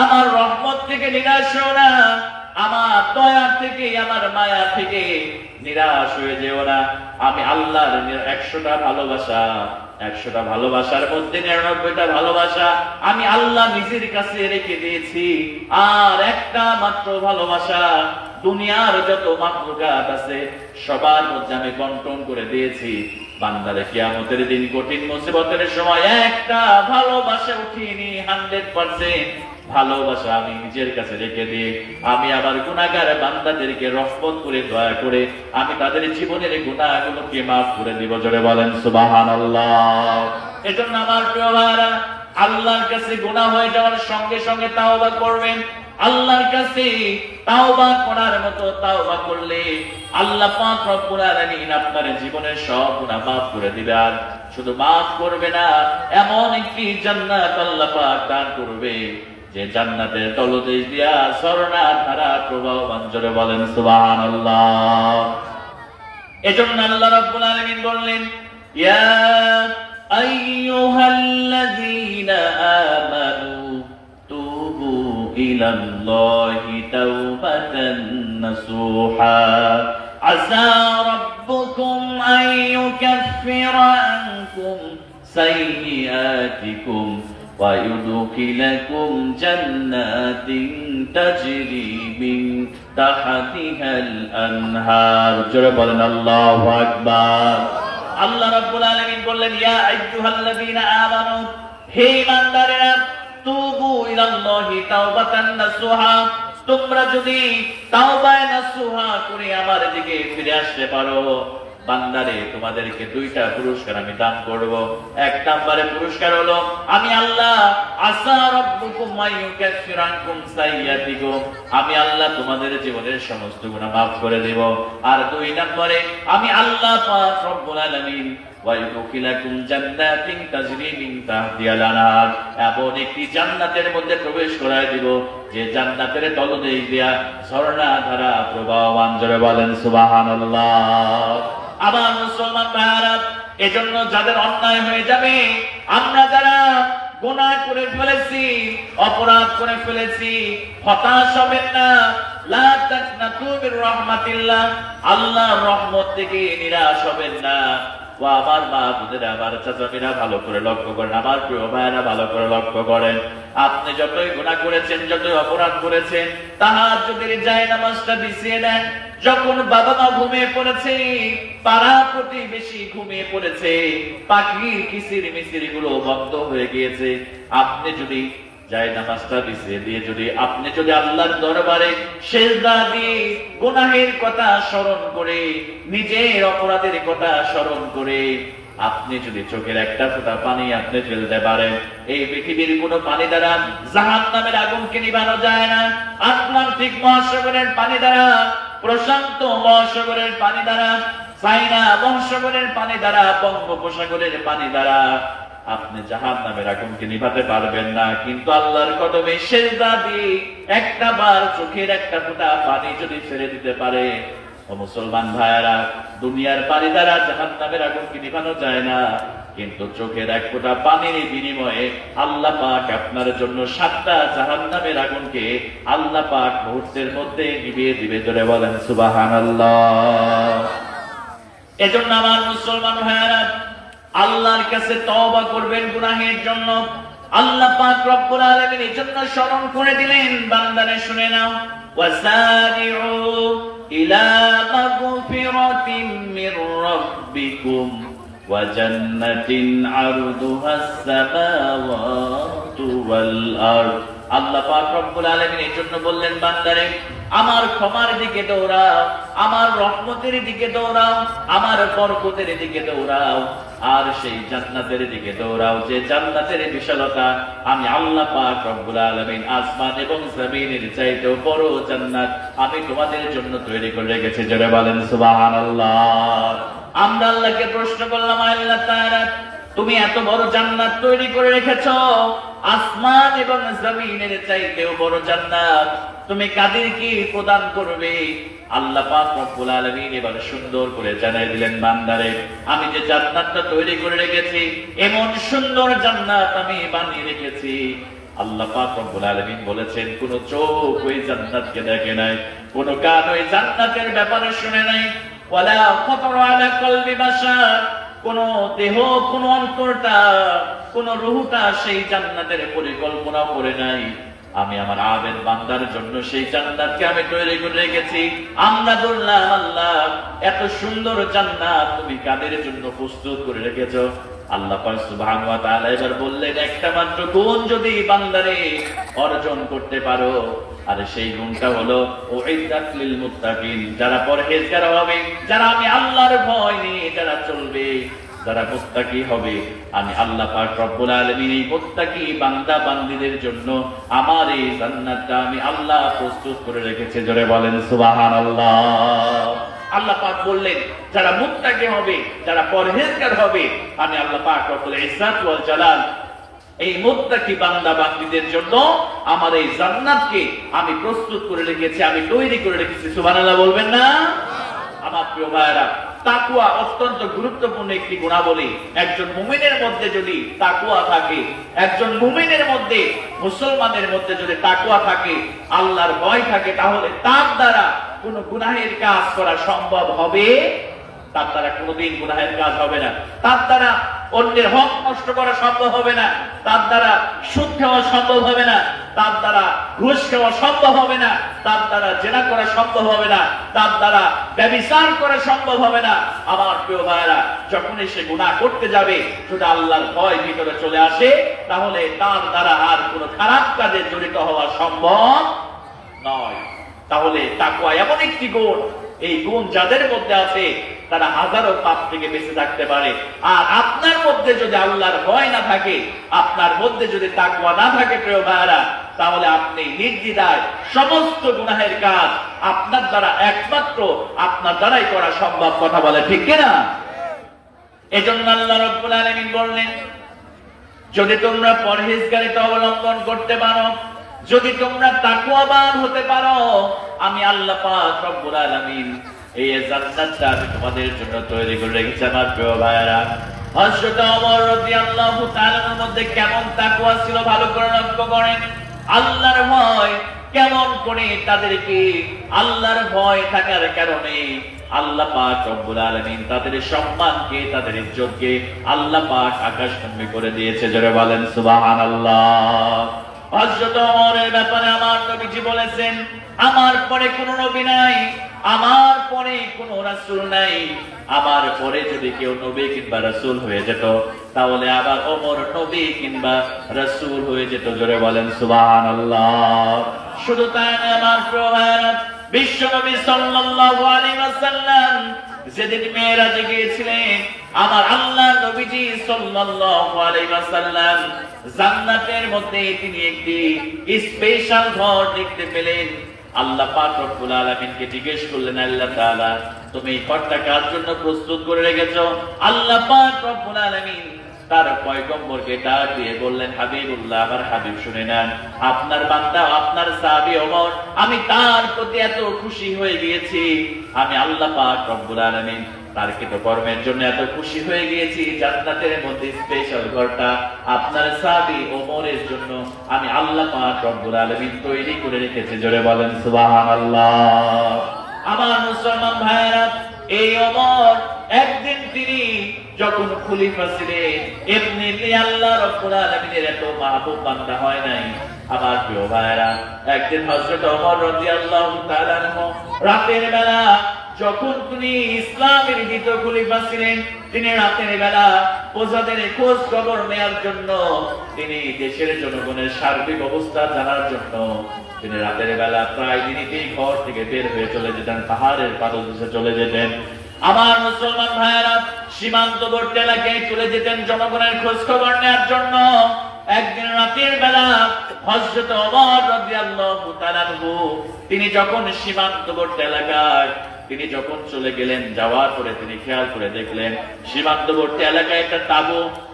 আমার রহমত থেকে নিরাশ হও না, আমার দয়া থেকে, আমার মায়া থেকে নিরাশ হয়ে যেও না। আমি আল্লাহর 100টা ভালোবাসা, 100টা ভালোবাসার মধ্যে 99টা ভালোবাসা আমি আল্লাহ নিজের কাছে রেখে দিয়েছি। আর একটা মাত্র ভালোবাসা দুনিয়ার যত মাখলুকাত আছে সবার মধ্যে আমি বন্টন করে দিয়েছি। বান্দারে কিয়ামতের দিন কঠিন মুসিবতের সময় একটা ভালোবাসা উঠিয়ে নি 100% ভালোবাসা আমি নিজের কাছে রেখে দিয়ে আমি আমার গুনাহগার বান্দাদেরকে রহমত করে দয়া করে আমি তাদের জীবনের গুনাহগুলোকে মাফ করে দিব। জোরে বলেন সুবহানাল্লাহ। এজন্য আমার প্রিয় ভাইরা, আল্লাহর কাছে গুনাহ হয়ে যাওয়ার সঙ্গে সঙ্গে তাওবা করবেন। আল্লাহর কাছে তাওবা করার মতো তাওবা করলে আল্লাহ পাক রব্বুল আলামিন আপনার জীবনের সব গুনাহ মাফ করে দিবে। আর শুধু মাফ করবে না, এমন একটি জান্নাত আল্লাহ পাক দান করবে যে জান্নাতের তলদেশ দিয়া ঝর্ণা ধারা প্রবাহমান। জোরে বলেন সুবহানাল্লাহ। এজন্য আল্লাহ রাব্বুল আলামিন বললেন, ইয়া আইয়ুহাল্লাযীনা আমানু তুবু ইলাল্লাহি তাওবাতান নাসুহা আসা রাব্বুকুম আন ইউকাফিরা আনকুম সাইয়্যাতিকুম وَيُدْخِلَكُمْ جَنَّاتٍ تَجْرِي مِنْ تَحْتِهَا الْأَنْهَارُ। জোরে বলেন আল্লাহু আকবার। আল্লাহ রাব্বুল আলামিন বললেন, ইয়া আইয়ুহাল্লাযীনা আমানু, হে ঈমানদারেরা, তুবু ইলাল্লাহি তাওবাতান নাসুহা, তোমরা যদি তাওবায়ে নাসুহা করে আমার দিকে ফিরে আসতে পারো, বান্দারে তোমাদেরকে দুইটা পুরস্কার আমি দান করব। এক নম্বরে পুরস্কার হলো আমি আল্লাহ আসা রাব্বুকুম আইয়ুকাফিরা আনকুম সাইয়্যাতিকুম, আমি আল্লাহ তোমাদের জীবনের সমস্ত গুনাহ মাফ করে দেব। আর দুই নম্বরে আমি আল্লাহ পাক রব্বুল আলামিন ওয়ায়ুদখিলাকুম জান্নাতিন তাজরি মিন তাহতিহাল আনহার, এমন একটি জান্নাতের মধ্যে প্রবেশ করায় দিব যে জান্নাতের তলদেশ দিয়া ঝর্ণা ধারা প্রবাহমান। জোরে বলেন সুবহানাল্লাহ। আবার মুসলমান ভাইরা, এজন্য যাদের অন্যায় হয়ে যাবে, আমরা যারা গুনাহ করে ফেলেছি, অপরাধ করে ফেলেছি, হতাশ হবেন না। লা তাকনাতু মির রাহমাতিল্লাহ, আল্লাহর রহমত থেকে নিরাশ হবেন না। ও আমার মা বোনেরা, আমার চাচামিরা ভালো করে লক্ষ্য করেন, আমার প্রিয় ভাইরা ভালো করে লক্ষ্য করেন। আপনি যতই গুনাহ করেছেন, যতই অপরাধ করেছেন, তাহাজ্জুদের জায়নামাজটা বিছিয়ে নেন। যখন বাবা মা ঘুমিয়ে পড়েছে, পাড়া প্রতিবেশী ঘুমিয়ে পড়েছে, পাখির কিচির মিচির গুলো বন্ধ হয়ে গিয়েছে, আপনি যদি জায়নামাজটা বিছিয়ে দিয়ে আপনি যদি আল্লাহর দরবারে সিজদা দিয়ে গুনাহের কথা স্মরণ করে, নিজের অপরাধের কথা স্মরণ করে আপনি যদি চোখের একটা ফোঁটা পানি আপনি ফেলতে পারেন, এই পৃথিবীর কোন পানি দ্বারা জাহান্নামের আগুনকে নিভানো যায় না। আটলান্টিক মহাসাগরের পানি দ্বারা, প্রশান্ত মহাসাগরের পানি দ্বারা, চায়না মহাসাগরের পানি দ্বারা, বঙ্গোপসাগরের পানি দ্বারা আপনি জাহান্নামের আগুনকে নিভাতে পারবেন না। কিন্তু আল্লাহর কদমে সিজদা দিয়ে একটা বার চোখের একটা ফোঁটা পানি যদি ছেড়ে দিতে পারে, ও মুসলমান ভাইয়েরা, দুনিয়ার পানি দ্বারা জাহান্নামের আগুনকে নিভানো যায় না, কিন্তু চোখের এক ফোঁটা পানির বিনিময়ে আল্লাহ পাক আপনার জন্য 7টা জাহান্নামের আগুনকে আল্লাহ পাক মুহূর্তের মধ্যে নিভিয়ে দিবে। জোরে বলেন সুবহানাল্লাহ। এজন্য আমার মুসলমান ভাইয়েরা, আল্লাহর কাছে তওবা করবেন গুনাহের জন্য। আল্লাহ পাক রব্বুল আলামিন এর জন্য স্মরণ করে দিলেন, বান্দারে শুনে নাও, ওয়াসারিউ ইলা মাগফিরাতিন মির রাব্বিকুম ওয়া জান্নাতিন আরদুহাস সামাওয়াতু ওয়াল আরদ। আল্লাহ পাক রব্বুল আলামিন এর জন্য বললেন, বান্দারে আমার ক্ষমার দিকে দৌড়াও, আমার রহমতের দিকে দৌড়াও, আমার বরকতের দিকে দৌড়াও। আর সেই জান্নাতের দিকে দৌড়াও যে জান্নাতের বিশালতা আমি আল্লাহ পাক রব্বুল আলামিন আসমান এবং জমিনের চাইতেও বড় জান্নাত আমি তোমাদের জন্য তৈরি করে রেখেছি। জোরে বলেন সুবহানাল্লাহ। আমরা আল্লাহকে প্রশ্ন করলাম, আল্লাহ তাআলা তুমি এত বড় জান্নাত তৈরি করে রেখেছো, আসমান এবং জমিনের চাইতেও বড় জান্নাত তুমি কাদেরকে প্রদান করবে? আল্লাহ পাক রব্বুল আলামিন এবার সুন্দর করে জানাই দিলেন, বান্দারে আমি যে জান্নাতটা তৈরি করে রেখেছি এমন সুন্দর জান্নাত আমি বানিয়ে রেখেছি। আল্লাহ পাক রব্বুল আলামিন বলেছেন, কোন চোখ ওই জান্নাতকে দেখে নাই, কোন কান ওই জান্নাতের ব্যাপারে শুনে নাই, ওয়ালা খাতারা আলা কলবি বাশার, কোন দেহ, কোন অন্তরটা, কোন রূহটা সেই জান্নাতের পরিকল্পনা করে নাই। আমি আমার আবেদ বান্দার জন্য সেই জান্নাতকে আমি তৈরি করে রেখেছি। আমরা বললাম, আল্লাহ এত সুন্দর জান্নাত তুমি কাদের জন্য প্রস্তুত করে রেখেছো? আল্লাহ পাক সুবহানাহু ওয়া তাআলা এবার বললেন, একটা মাত্র গুণ যদি বান্দারে অর্জন করতে পারো, আর সেই গুণটা হলো উইদ্দাত লিল মুত্তাকিন, যারা পরহেজগার হবে, যারা আমি আল্লাহর ভয় নিয়ে যারা চলবে, যারা মুত্তাকি হবে, আমি আল্লাহ পাক রব্বুল আলামিন এই মুত্তাকি বান্দা বান্দীদের জন্য আমার এই জান্নাতটা আমি আল্লাহ প্রস্তুত করে রেখেছি। জোরে বলেন সুবহানাল্লাহ। আল্লাহ পাক বললেন, যারা মুত্তাকি হবে, যারা পরহেজগার হবে, আমি আল্লাহ পাক রব্বুল ইজ্জাত ওয়াল জালাল এই মুত্তাকি বান্দা বান্দীদের জন্য আমার এই জান্নাতকে আমি প্রস্তুত করে রেখেছি, আমি তৈরি করে রেখেছি। সুবহানাল্লাহ বলবেন না? আমার প্রিয় ভাইরা, তাকওয়া অত্যন্ত গুরুত্বপূর্ণ একটি গুণাবলী। একজন মুমিনের মধ্যে যদি তাকওয়া থাকে, একজন মুমিনের মধ্যে, মুসলমানের মধ্যে যদি তাকওয়া থাকে, আল্লাহর ভয় থাকে, তাহলে তার দ্বারা কোনো গুনাহের কাজ করা সম্ভব হবে? তার দ্বারা কোনোদিন গুনাহের কাজ হবে না। তার দ্বারা অন্যের হক নষ্ট করা সম্ভব হবে না। তার দ্বারা সুদ খাওয়া সম্ভব হবে না। তার দ্বারা ঘুষ খাওয়া সম্ভব হবে না। তার দ্বারা জেনা করা সম্ভব হবে না। তার দ্বারা ব্যভিচার করা সম্ভব হবে না। আমার প্রিয় ভাইরা, যখনই সে গুনাহ করতে যাবে, যদি আল্লাহর ভয় ভিতরে চলে আসে, তাহলে তার দ্বারা আর কোনো খারাপ কাজে জড়িত হওয়া সম্ভব নয়। তাহলে তাকওয়া এমন একটি গুণ, এই গুণ যাদের মধ্যে আছে তারা হাজারো পাপ থেকে বেঁচে থাকতে পারে। আর আপনার মধ্যে যদি আল্লাহর ভয় না থাকে, আপনার মধ্যে যদি তাকওয়া না থাকে প্রিয় ভাইরা, তাহলে আপনি নির্দ্বিধায় সমস্ত গুনাহের কাজ আপনার দ্বারা, একমাত্র আপনার দ্বারাই করা সম্ভব। কথা বলে ঠিক কিনা? এজন্য আল্লাহ রাব্বুল আলামিন বললেন, যদি তোমরা পরহেজগারিতা অবলম্বন করতে পারো, যদি তোমরা তাকওয়াবান হতে পারো, আমি আল্লাহ পাক রব্বুল আলামিন এই জান্নাতটা আমি তোমাদের জন্য তৈরি করে রেখেছি। আমার প্রিয় ভাইরা, হযরত ওমর রাদিয়াল্লাহু তাআলার মধ্যে কেমন তাকওয়া ছিল ভালো করে লক্ষ্য করেন। আল্লাহর ভয় কেমন করে তাদেরকে, আল্লাহর ভয় থাকার কারণে আল্লাহ পাক রব্বুল আলামিন তাদের সম্মানকে, তাদের ইজ্জতকে আল্লাহ পাক আকাশচুম্বী করে দিয়েছে। জোরে বলেন সুবহানাল্লাহ। হযরত ওমরের ব্যাপারে আমার নবীজি বলেছেন, আমার পরে কোন নবী নাই, আমার পরে কোন রাসূল নাই, আমার পরে যদি কেউ নবী কিংবা রাসূল হয়ে যেত, তাহলে আবার ওমর নবী কিংবা রাসূল হয়ে যেত। জোরে বলেন সুবহানাল্লাহ। শুধু তাই না, আমার প্রিয় ভাইরা, বিশ্ব নবী সাল্লাল্লাহু আলাইহি ওয়াসাল্লাম যেদিন মেরাজে গিয়েছিলেন, আমার আল্লাহ নবীজি সাল্লাল্লাহু আলাইহি ওয়াসাল্লাম জান্নাতের মধ্যে তিনি একটি স্পেশাল ঘর দেখতে পেলেন। আল্লাহ পাক রব্বুল আলামিনকে জিজ্ঞেস করলেন, আল্লাহ তাআলা তুমি এই ঘরটা কার জন্য প্রস্তুত করে রেখেছো? আল্লাহ পাক রব্বুল আলামিন তার পয়গম্বরকে ডাক দিয়ে বললেন, হাবিবুল্লাহ, আমার হাবিব শুনে নেন, আপনার বান্দা, আপনার সাহাবী ওমর, আমি তার প্রতি এত খুশি হয়ে গিয়েছি, আমি আল্লাহ পাক রব্বুল আলামিন তার কৃতকর্মের জন্য এত খুশি হয়ে গিয়েছি, জান্নাতের মধ্যে স্পেশাল ঘরটা আপনার সাহাবী ওমরের জন্য আমি আল্লাহ পাক রব্বুল আলামিন তৈরি করে রেখেছি। জোরে বলেন সুবহানাল্লাহ। আমার মুসলমান ভাইরা, এই ওমর একদিন তিনি যখন খলিফা ছিলেন, এমনি আল্লাহ রাব্বুল আলামিনের এত মাহবুব বান্দা হয় নাই। আমার প্রিয় ভাইরা, একদিন হযরত ওমর রাদিয়াল্লাহু তাআলা আনহু রাতের বেলা, যখন তিনি ইসলামের দ্বিতীয় খলিফা ছিলেন, তিনি রাতের বেলা প্রজাদের খোঁজ খবর নেওয়ার জন্য, তিনি দেশের জনগণের সার্বিক অবস্থা জানার জন্য তিনি রাতের বেলা প্রায় দিনই ঘর থেকে বের হয়ে চলে যেতেন, পাহাড়ের পাদদেশে চলে যেতেন। আমার মুসলমান ভাইয়েরা, সীমান্তবর্তী এলাকায় চলে যেতেন জনগণের খোঁজ খবর নেওয়ার জন্য। একদিন রাতের বেলা হযরত ওমর রাদিয়াল্লাহু তাআলা তিনি যখন সীমান্তবর্তী এলাকায় তিনি যখন চলে গেলেন, যাওয়ার পরে তিনি খেয়াল করে দেখলেন সীমান্তবর্তী এলাকায় একটা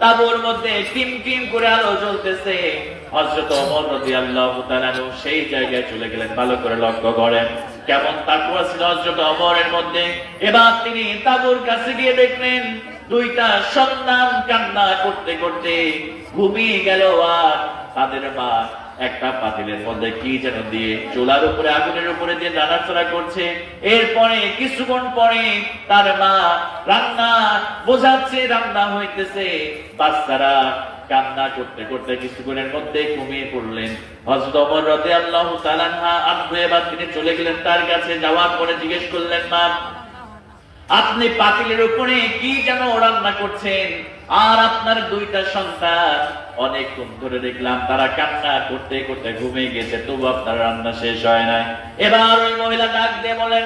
তাঁবুর মধ্যে টিম টিম করে আলো জ্বলতেছে। হযরত ওমর রাদিয়াল্লাহু তাআলা সেই জায়গায় চলে গেলেন, ভালো করে লক্ষ্য করেন কেমন তাকওয়া ছিল হযরত ওমরের মধ্যে। এবার তিনি তাঁবুর কাছে গিয়ে দেখলেন দুইটা সন্তান কান্না করতে করতে ঘুমিয়ে গেল, আর তাদের মা একটা পাতিলের মধ্যে কি যেন দিয়ে চুলার উপরে আগুনের উপরে দিয়ে নাড়াচাড়া করছে। এরপরে কিছুক্ষণ পরে তার মা রান্না বোঝাচ্ছে, রান্না হইতেছে, বাচ্চারা কান্না করতে করতে কিছুক্ষণের মধ্যে ঘুমিয়ে পড়লেন। হযরত ওমর রাদিয়াল্লাহু তাআলা আনহু এবার তিনি চলে গেলেন তার কাছে, যাওয়ার পরে জিজ্ঞেস করলেন, মা আপনি পাতিলের উপরে কি যেন রান্না করছেন, আর আপনার দুইটা সন্তান অনেকক্ষণ ধরে দেখলাম তারা কান্না করতে করতে ঘুমিয়ে গেছে, তবু আপনার রান্না শেষ হয় না। এবার ওই মহিলা ডাক দিয়ে বলেন,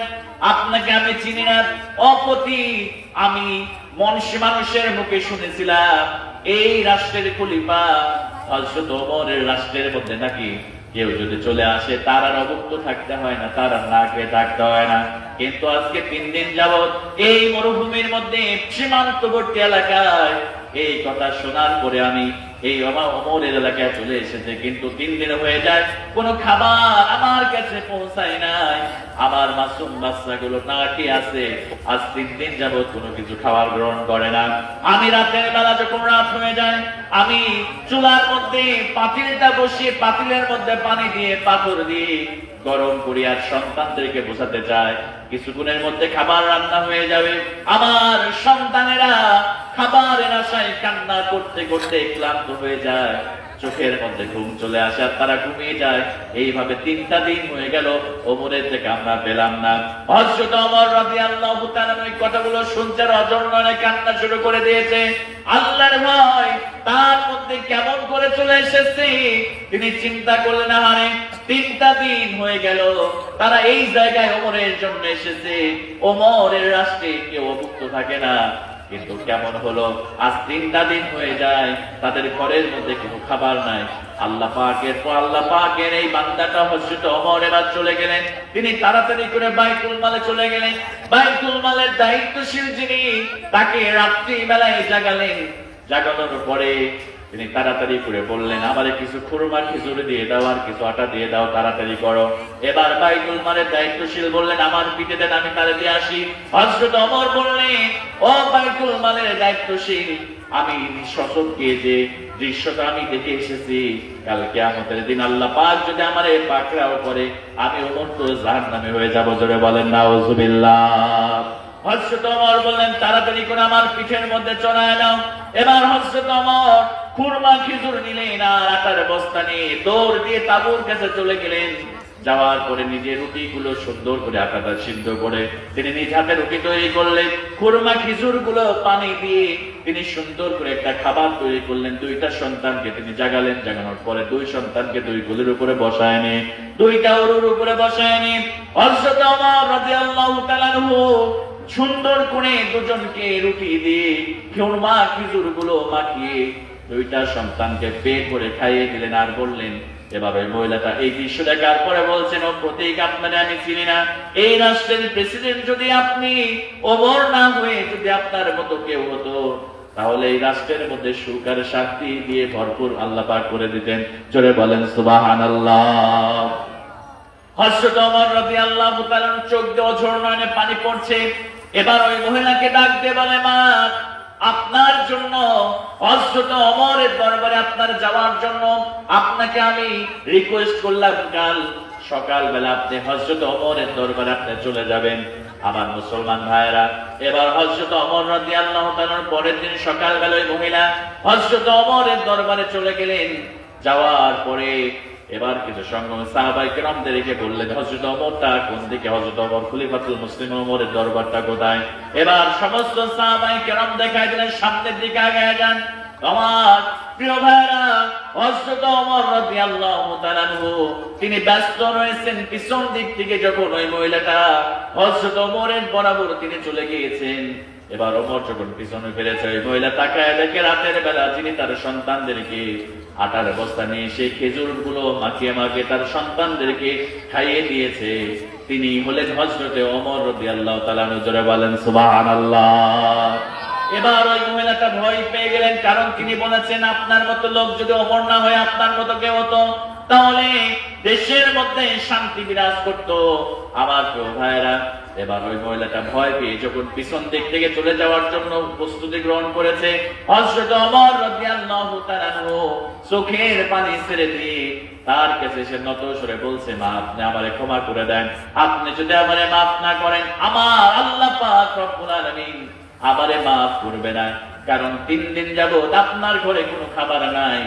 আপনাকে আমি চিনি না অপতি, আমি মানুষের মুখে শুনেছিলাম এই রাষ্ট্রের খলিফা হযরত ওমরের রাষ্ট্রের মধ্যে নাকি কেউ যদি চলে আসে তার আর অভুক্ত থাকতে হয় না, তার আর না খেয়ে থাকতে হয় না। কিন্তু আজকে 3 দিন যাবত এই মরুভূমির মধ্যে সীমান্তবর্তী এলাকায় এই কথা শোনার পরে আমি এই ওমরের এলাকায় চলে এসেছে, কিন্তু 3 দিন হয়ে যায় কোনো খাবার আমার কাছে পৌঁছায় নাই, আমার মাসুম বাচ্চাগুলো না খেয়ে আছে, আজ 3 দিন যাবত কোনো কিছু খাবার গ্রহণ করে না। আমি রাতের বেলা যখন রাত হয়ে যায় আমি চুলার মধ্যে পাতিলটা বসিয়ে পাতিলের মধ্যে পানি দিয়ে পাথর দিয়ে গরম করি, আর সন্তানদেরকে বোঝাতে চাই কিছুক্ষণের মধ্যে খাবার রান্না হয়ে যাবে। আমার সন্তানেরা খাবারের আশায় কান্না করতে করতে ক্লান্ত হয়ে যায়, চোখের মধ্যে ঘুম চলে আসে আর তারা ঘুমিয়ে যায়। এইভাবে 3টা দিন হয়ে গেল, ওমরের থেকে আমরা পেলাম না। হযরত ওমর রাদিয়াল্লাহু তাআলা এই কথাগুলো শুনতে রজনীতে কান্না শুরু করে দিয়েছে। আল্লাহর ভয় তার মধ্যে কেমন করে চলে এসেছে তিনি চিন্তা করলেন, আরে 3টা দিন হয়ে গেল তারা এই জায়গায় ওমরের জন্য এসেছে, ওমরের রাষ্ট্রে কেউ অভুক্ত থাকে না, কিন্তু কেমন হলো আজ 3টা দিন হয়ে যায় তাদের ঘরের মধ্যে কোনো খাবার নাই। আল্লাহ পাকের এই বান্দাটা হযরত ওমর এবার চলে গেলেন, তিনি তাড়াতাড়ি করে বাইতুল মালে চলে গেলেন। বাইতুল মালের দায়িত্বশীল যিনি তাকে রাত্রি বেলায় জাগালেন, জাগানোর পরে তিনি তাড়াতাড়ি করে বললেন, আমারে কিছু খুরমা খিচুড়ি দিয়ে দাও আর কিছু আটা দিয়ে দাও, তাড়াতাড়ি করো। এবার বাইতুল মালের দায়িত্বশীল বললেন, আমার পিঠে দেন, আমি তারে দিয়ে আসি। হযরত ওমর বললেন, ও বাইতুল মালের দায়িত্বশীল, আমি নিঃশব্দে যে দৃশ্যটা আমি দেখে এসেছি, কাল কিয়ামতের দিন আল্লাহ পাক যদি আমারে পাকড়াও করে আমি ওমর তো জাহান্নামে হয়ে যাব। জোরে বলেন নাউজুবিল্লাহ। হযরত ওমর বললেন, তাড়াতাড়ি করে আমার পিঠের মধ্যে চড়ায় দাও। এবার হযরত ওমর খুরমা খেজুর নিলেন আর আটার বস্তা নিয়ে দৌড় দিয়ে তাঁবুর কাছে চলে গেলেন। যাওয়ার পরে নিজে রুটিগুলো সুন্দর করে আটাটা সিদ্ধ করে তিনি নিজ হাতে রুটি তৈরি করলেন, খুরমা খেজুর গুলো পানি দিয়ে তিনি সুন্দর করে একটা খাবার তৈরি করলেন। 2টা সন্তানকে তিনি জাগালেন, জাগানোর পরে 2 সন্তানকে 2 কোলের উপরে বসায় নিয়ে 2টা উরুর উপরে বসায় নিয়ে হযরত ওমর রাদিয়াল্লাহু তাআলা সুন্দর করে দুজনকে রুটি দিয়ে খুরমা খেজুর গুলো মাখিয়ে 2টা সন্তানকে পেট করে খাইয়ে দিলেন, আর বললেন, এভাবে মহিলাটা এই দৃশ্য দেখার পরে বলছেন, ও প্রতীক আপনারে আমি চিনি না, এই রাষ্ট্রের প্রেসিডেন্ট যদি আপনি ওমর না হয়ে যদি আপনার মতো কেউ হতো তাহলে এই রাষ্ট্রের মধ্যে সুখ আর শান্তি দিয়ে ভরপুর আল্লাহ পাক করে দিতেন। জোরে বলেন সুবহানাল্লাহ। হযরত ওমর রাদিয়াল্লাহু তাআলা চোখ দিয়ে ঝরনায় পানি পড়ছে। এবার ওই মহিলাকে ডাক দিয়ে বলে, মা আপনার জন্য হযরত ওমরের দরবারে আপনার যাওয়ার জন্য আপনাকে আমি রিকোয়েস্ট করলাম, কাল সকালবেলা আপনি হযরত ওমরের দরবারে আপনি চলে যাবেন। আমার মুসলমান ভাইরা, এবার হযরত ওমর রাদিয়াল্লাহু তাআলার পরের দিন সকালবেলা ওই মহিলা হযরত ওমরের দরবারে চলে গেলেন। যাওয়ার পরে এবার কিছু সংগ্রামী সাহাবায়ে কেরামদেরকে বললেন, হযরত ওমরটা কোন দিকে, হযরত ওমর খলিফাতুল মুসলিম ওমরের দরবারটা কোথায়? এবার সমস্ত সাহাবায়ে কেরাম দেখায় দিলেন, সামনের দিকে আগায় যান। আমার প্রিয় ভাইরা, হযরত ওমর রাদিয়াল্লাহু তাআলা আনহু তিনি ব্যস্ত রয়েছেন, পিছন দিক থেকে যখন ওই মহিলাটা হযরত ওমরের বরাবর তিনি চলে গিয়েছেন, এবার ওমর যখন পিছনে ফিরেছে, ওই মহিলা তাকায় দেখে রাতের বেলা তিনি তার সন্তানদেরকে আটার বস্তা নিয়ে সেই খেজুর গুলো মাখিয়ে মাখিয়ে তার সন্তানদেরকে খাইয়ে দিয়েছে। তিনি হলেন হযরতে ওমর রাদিয়াল্লাহু তাআলা আনহু। জোরে বলেন সুবহানাল্লাহ। এবার ওই মহিলাটা ভয় পেয়ে গেলেন, কারণ তিনি বলেছেন আপনার মতো লোক যদি ওমর না হয় আপনার মতো কেউ হতো তাহলে দেশের মধ্যে শান্তি বিরাজ করত। আমার প্রিয় ভাইরা, এবার ওই মহিলাটা ভয় পেয়ে যখন পিছন দিক থেকে চলে যাওয়ার জন্য প্রস্তুতি গ্রহণ করেছে, হযরত ওমর রাদিয়াল্লাহু তাআলা আনহু চোখের পানি ছেড়ে দিয়ে তার কাছে সে নত স্বরে বলছে, মা আপনি আমারে ক্ষমা করে দেন, আপনি যদি আমারে মাফ না করেন আমার আল্লাহ পাক রব্বুল আলামিন আমারে মাফ করবে না। কারণ 3 দিন যাবত আপনার ঘরে কোনো খাবার নাই,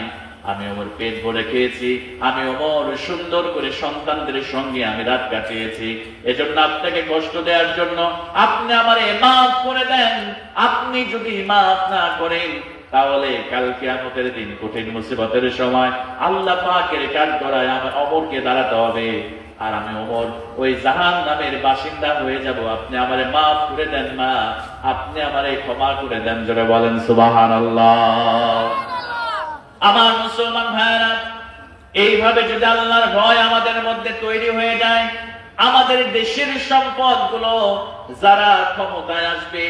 আমি ওমর পেট ভরে খেয়েছি, আমি ওমর সুন্দর করে সন্তানদের সঙ্গে আমি রাত কাটিয়েছি, এজন্য আপনাকে কষ্ট দেওয়ার জন্য আপনি আমারে মাফ করে দেন। আপনি যদি মাফ না করেন তাহলে কাল কিয়ামতের দিন কঠিন মুসিবতের সময় আল্লাহ পাকের কাঠগড়ায় আমার ওমরকে দাঁড়াতে হবে, আর আমি ওমর ওই জাহান্নামের বাসিন্দা হয়ে যাব। আপনি আমারে মাফ করে দেন মা, আপনি আমারে ক্ষমা করে দেন। জোরে বলেন সুবহানাল্লাহ। আমার মুসলমান ভাইরা, এইভাবে যদি আল্লাহর ভয় আমাদের মধ্যে তৈরি হয়ে যায়, আমাদের দেশের সম্পদগুলো যারা ক্ষমতায় আসবে,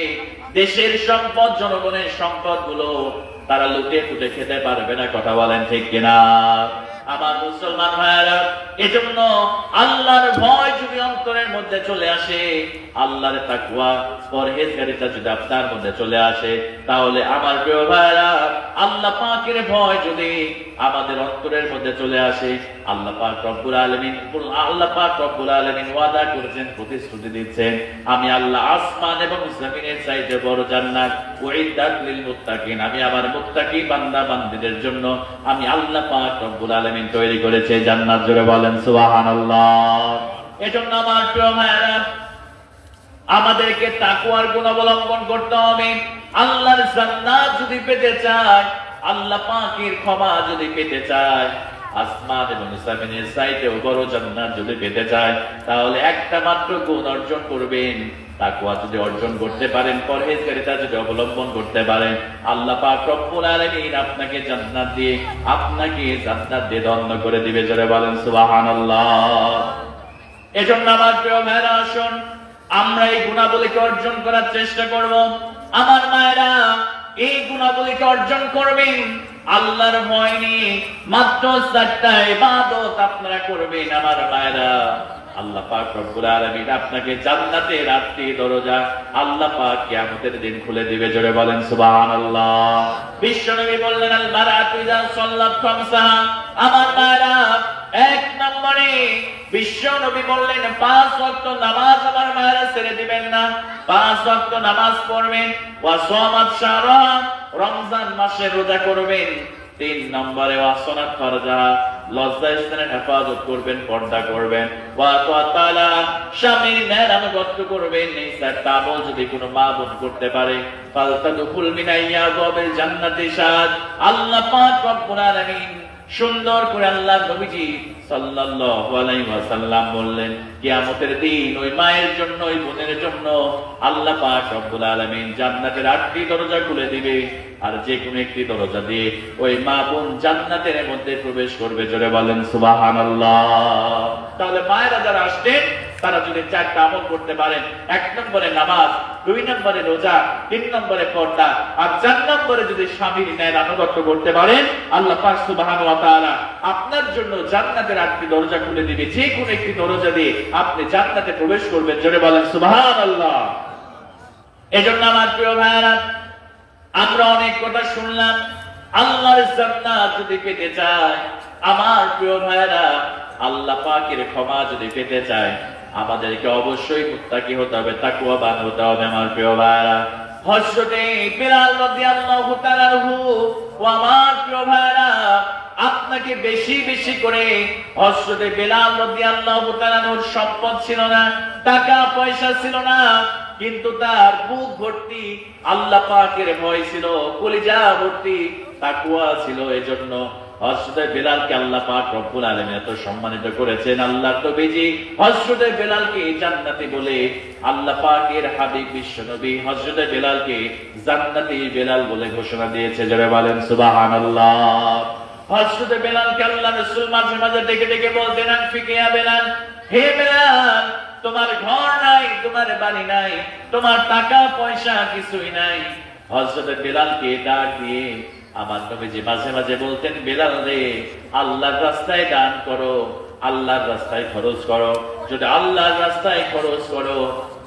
দেশের সম্পদ জনগণের সম্পদগুলো তারা লুটে পুটে খেতে পারবে না। কথা বলেন ঠিক কিনা? আমার মুসলমান ভাইরা, এজন্য আল্লাহর ভয় যদি অন্তরের মধ্যে চলে আসে, আল্লাহর তাকওয়া পরহেজগারিতা যদি আপনার মধ্যে চলে আসে, তাহলে আমার প্রিয় ভাইরা আল্লাহ পাকের ভয় যদি আমাদের অন্তরের মধ্যে চলে আসে, আল্লাহ পাক রব্বুল আলামিন ওয়াদা করেছেন, প্রতিশ্রুতি দিচ্ছেন, আমি আল্লাহ আসমান এবং জমিনের চাইতে বড় জান্নাত উইদ্দাত লিল মুত্তাকিন, আমি আমার মুত্তাকি বান্দা বান্দীদের জন্য আমি আল্লাহ পাক রব্বুল আলামিন তৈরি করেছে জান্নাত। জোরে বলেন সুবহানাল্লাহ। এজন্য আমার প্রিয় ভাইরা আমাদেরকে তাকওয়ার গুণ অবলম্বন করতে হবে। আল্লাহর জান্নাত যদি পেতে চায়, আল্লাহ পাকের ক্ষমা যদি পেতে চায়, আসমান এবং জমিনের চাইতেও বড় জান্নাত যদি পেতে চায়, তাহলে একটা মাত্র গুণ অর্জন করবেন। তাকওয়া যদি অর্জন করতে পারেন, পরহেজগারিতা যদি অবলম্বন করতে পারেন, আল্লাহ পাক রব্বুল আলামিন আপনাকে জান্নাত দিয়ে ধন্য করে দিবে। জোরে বলেন সুবহানাল্লাহ। এজন্য আমার প্রিয় ভাইরা, আসুন আমরা এই গুণাবলীকে অর্জন করার চেষ্টা করব। আমার মায়েরা, এই গুণাবলীকে অর্জন করবেন আল্লাহর ভয় নিয়ে। মাত্র 4টা ইবাদত আপনারা করবেন আমার মায়েরা, আল্লাহ পাক রব্বুল আলামিন আপনাকে জান্নাতের 8টি দরজা আল্লাহ পাক কিয়ামতের দিন খুলে দিবে। জোরে বলেন সুবহানাল্লাহ। বিশ্বনবী বললেন, আল মারাতু ইযা সাল্লাত খামসাহা। আমার মায়েরা, 1 নম্বরে বিশ্বনবী বললেন 5 ওয়াক্ত নামাজ আমার মায়েরা ছেড়ে দিবেন না, 5 ওয়াক্ত নামাজ পড়বেন। ওয়া সামাত শাহরাহা, রমজান মাসে রোজা করবেন। 3 নম্বরে ওয়াসনাত ফারজা, লজ্জা স্থানের হেফাজত করবেন, পর্দা করবেন। ওয়া তাআলা, স্বামীর মেহরানুগত করবেন। এই 4টা আমল যদি কোনো মা বোন করতে পারে, ফালতাদুকুল মিন আইয়াবিল জান্নাতি শাদ। আল্লাহ পাক রব্বুল আলামিন সুন্দর করে আল্লাহ নবীজি সাল্লাল্লাহু আলাইহি ওয়াসাল্লাম বললেন, কিয়ামতের দিন ওই মায়ের জন্য, ওই বোনের জন্য আল্লাহ পাক রব্বুল আলামিন জান্নাতের 8টি দরজা খুলে দিবে, আর যে কোনো একটি দরজা দিয়ে ওই মা বোন জান্নাতের মধ্যে প্রবেশ করবে। জোরে বলেন সুবহানাল্লাহ। তাহলে মায়েরা যারা আসছেন তারা যদি 4টা আমল করতে পারেন, 1 নম্বরে নামাজ, 2 নম্বরে রোজা, 3 নম্বরে পর্দা, আর 4 নম্বরে যদি স্বামীর ন্যায় আনুগত্য করতে পারেন, আল্লাহ পাক সুবহানাহু ওয়া তাআলা আপনার জন্য জান্নাতের 8টি দরজা খুলে দিবে। যে কোনো একটি দরজা দিয়ে আপনি জান্নাতে প্রবেশ করবেন। জোরে বলেন সুবহানাল্লাহ। এজন্য আমার প্রিয় ভাইরা, আমরা অনেক কথা শুনলাম। আল্লাহর জান্নাত যদি পেতে চায়, আমার প্রিয় ভাইরা, আল্লাহ পাকের ক্ষমা যদি পেতে চায়, আমাদেরকে অবশ্যই মুত্তাকি হতে হবে, তাকওয়াবান হতে হবে। আমার প্রিয় ভাইরা, হযরতে বিলাল রাদিয়াল্লাহু তাআলা আনহু, ও আমার প্রিয় ভাইরা, আপনাকে বেশি বেশি করে হযরতে বিলাল রাদিয়াল্লাহু তাআলা আনহুর সম্পদ ছিল না, টাকা পয়সা ছিল না, কিন্তু তার বুক ভর্তি আল্লাহ পাকের ভয় ছিল, কলিজা ভর্তি তাকওয়া ছিল। এজন্য হযরত বেলালকে আল্লাহ পাক রব্বুল আলামিন এত সম্মানিত করেছেন। আল্লাহর নবীজি হযরত বেলালকে জান্নাতি বলে, আল্লাহ পাকের হাবিব বিশ্ব নবী হযরত বেলালকে জান্নাতি বেলাল বলে ঘোষণা দিয়েছে। যারা বলেন সুবহানাল্লাহ। হযরত বেলালকে আল্লাহ রাসূল মাঝে মাঝে ডেকে ডেকে বলতেন, আনফিকে ইয়া বেলাল, হে বেলাল, তোমার ঘর নাই, তোমার বাড়ি নাই, তোমার টাকা পয়সা কিছুই নাই। হযরত বেলালকে ডাক দিয়ে আমার নবীজি মাঝে মাঝে বলতেন, বেলাল রে, আল্লাহর রাস্তায় দান করো, আল্লাহর রাস্তায় খরচ করো। যদি আল্লাহর রাস্তায় খরচ করো,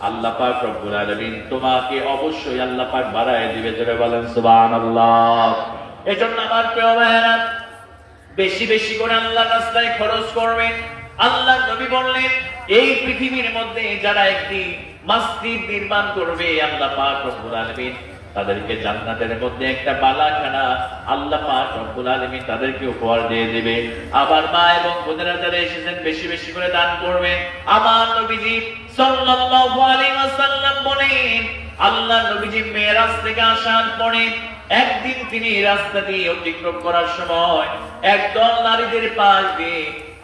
আল্লাহ পাক রব্বুল আলামিন তোমাকে অবশ্যই আল্লাহ পাক বাড়ায় দিবে। যারা বলেন সুবহানাল্লাহ। এজন্য আমার প্রিয় ভাইরা, বেশি বেশি করে আল্লাহর রাস্তায় খরচ করবেন। আল্লাহ নবী বললেন, এই পৃথিবীর মধ্যে যারা একটি মসজিদ নির্মাণ করবে, আল্লাহ পাক রব্বুল আলামিন তাদেরকে জান্নাতের মধ্যে একটা বালাখানা আল্লাহ পাক রব্বুল আলামিন তাদেরকে উপহার দিয়ে দিবে। আবার মা এবং বোনেরা যারা এসেছেন, বেশি বেশি করে দান করবেন। আমার নবীজি সাল্লাল্লাহু আলাইহি ওয়াসাল্লাম বলেন, আল্লাহ নবীজি মেরাজ থেকে আসার পরে একদিন তিনি রাস্তা দিয়ে অতিক্রম করার সময় একদল নারীদের পাশ দিয়ে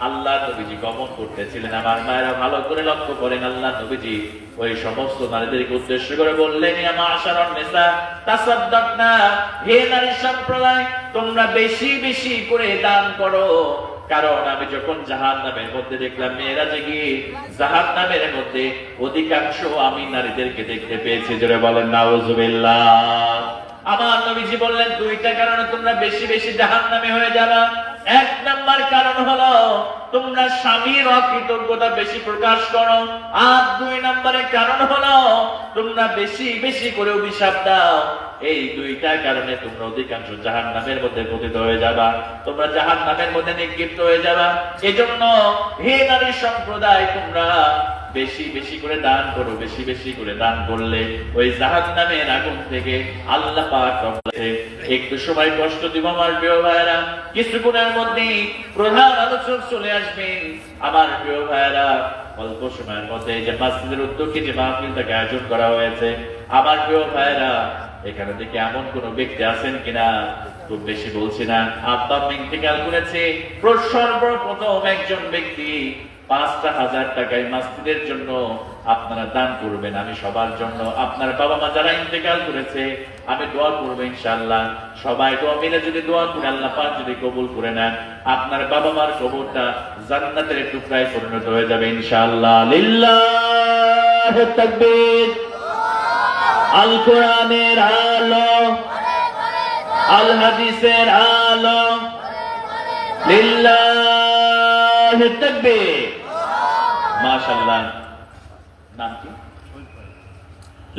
আল্লাহ নবীজি গমন করতেছিলেন। আমার মায়েরা ভালো করে লক্ষ্য করেন, আল্লাহ নবীজি ওই সমস্ত নারীদেরকে উদ্দেশ্য করে বললেন, ইয়া মাশারান নিসা তাসাদ্দাকনা, হে নারী সম্প্রদায়, তোমরা বেশি বেশি করে দান করো। কারণ আমি যখন জাহান্নামের মধ্যে দেখলাম, মেরাজে গিয়ে জাহান্নামের মধ্যে অধিকাংশ আমি নারীদেরকে দেখতে পেয়েছি। যারা বলেন নাউজুবিল্লাহ। আমার নবীজি বললেন, দুইটা কারণে তোমরা বেশি বেশি জাহান্নামে হয়ে যাবে। এক নাম্বার কারণ হলো তোমরা স্বামীর অকৃতজ্ঞতা বেশি প্রকাশ করো, আর দুই নম্বরের কারণ হলো তোমরা বেশি বেশি করে অভিশাপ দাও। এই দুইটা কারণে তোমরা অধিকাংশ জাহান্নামের মধ্যে পতিত হয়ে যাবা, তোমরা জাহান্নামের মধ্যে নিক্ষিপ্ত হয়ে যাবা। এজন্য হে নারী সম্প্রদায়, তোমরা বেশি বেশি করে দান করো। বেশি বেশি করে দান করলে ওই জাহান্নামের আগুন থেকে আল্লাহ পাক একটু সময় কষ্ট দিব। আমার প্রিয় ভাইরা, কিছুক্ষণের মধ্যেই প্রধান আলোচক চলে আসবেন। আমার প্রিয় ভাইরা, অল্প সময়ের মধ্যে যে মসজিদের উদ্যোগে যে মাহফিলটাকে আয়োজন করা হয়েছে, আমার প্রিয় ভাইরা, এখানে থেকে এমন কোন ব্যক্তি আছেন কিনা, খুব বেশি বলছি না, আব্বা ইন্তেকাল করেছে, সর্বপ্রথম একজন ব্যক্তি ৫,০০০ টাকায় মসজিদের জন্য আপনারা দান করবেন। আমি সবার জন্য, আপনার বাবা মা যারা ইন্তেকাল করেছে, আমি দোয়া করবো ইনশাআল্লাহ। সবাই দোয়া মিলে যদি দোয়া করে আল্লাহ পাক যদি কবুল করে নেন, আপনার বাবা মার কবরটা জান্নাতের টুকরায় পরিণত হয়ে যাবে ইনশাআল্লাহ। লিল্লাহি তাকবীর। আল কোরআনের আলো, আল হাদিসের আলো, লিল্লাহি তাকবীর। মাশাআল্লাহ। নাম কি?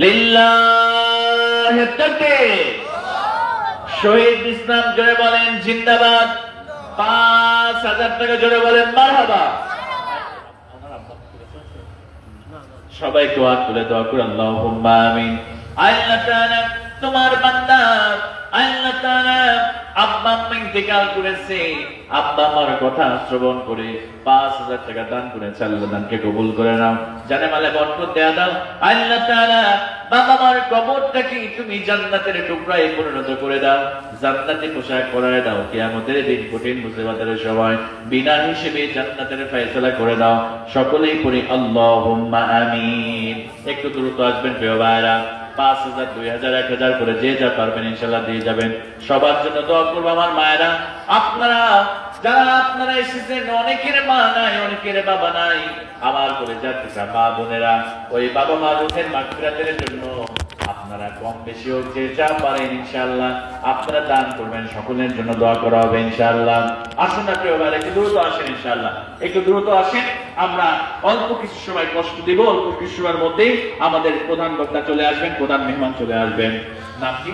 লিল্লাহি তাকবীর। শহীদ ইসলাম জোরে বলেন জিন্দাবাদ। ৫,০০০ টাকা জোরে বলেন মারহাবা। সবাই দোয়া তুলে দোয়া করে আল্লাহুম্মা আমিন। আল্লাহ তাআলা তোমার বান্দা, আল্লাহ তাআলা আব্বা আম্মা ইন্তেকাল করেছে, আব্বা আমার কথা শ্রবণ করে ৫,০০০ টাকা দান করেছে। আল্লাহ দানকে কবুল করে নাও, জানে মালে বরকত দেয়া দাও। আল্লাহ তাআলা বাবা মার কবরটাকে তুমি জান্নাতের টুকরায় পরিণত করে দাও, জান্নাতে পোশাক পরায় দাও। কিয়ামতের দিন কঠিন মুসিবতের সময় বিনা হিসেবে জান্নাতের ফয়সালা করে দাও। সকলেই পড়ি আল্লাহুম্মা আমিন। একটু দ্রুত আসবেন প্রিয় ভাইরা। ৫,০০০, ২,০০০, ১,০০০ করে যে যা পারবেন ইনশাআল্লাহ দিয়ে যাবেন। সবার জন্য দোয়া করবো। আমার মায়েরা, আপনারা যারা আপনারা এসেছেন, অনেকের মা নাই, অনেকের বাবা নাই। আমার করে যাত্রীরা মা বোনেরা, ওই বাবা মা রুহের মাগফিরাতের জন্য আপনারা কম বেশি হোক যে যা পারেন ইনশাআল্লাহ আপনারা দান করবেন। সকলের জন্য দোয়া করা হবে ইনশাআল্লাহ। আসুন না প্রিয় ভাইরা, একটু দ্রুত আসেন ইনশাআল্লাহ, একটু দ্রুত আসেন। আমরা অল্প কিছু সময় কষ্ট দিব, অল্প কিছু সময়ের মধ্যেই আমাদের প্রধান বক্তা চলে আসবেন, প্রধান মেহমান চলে আসবেন। নাম কি?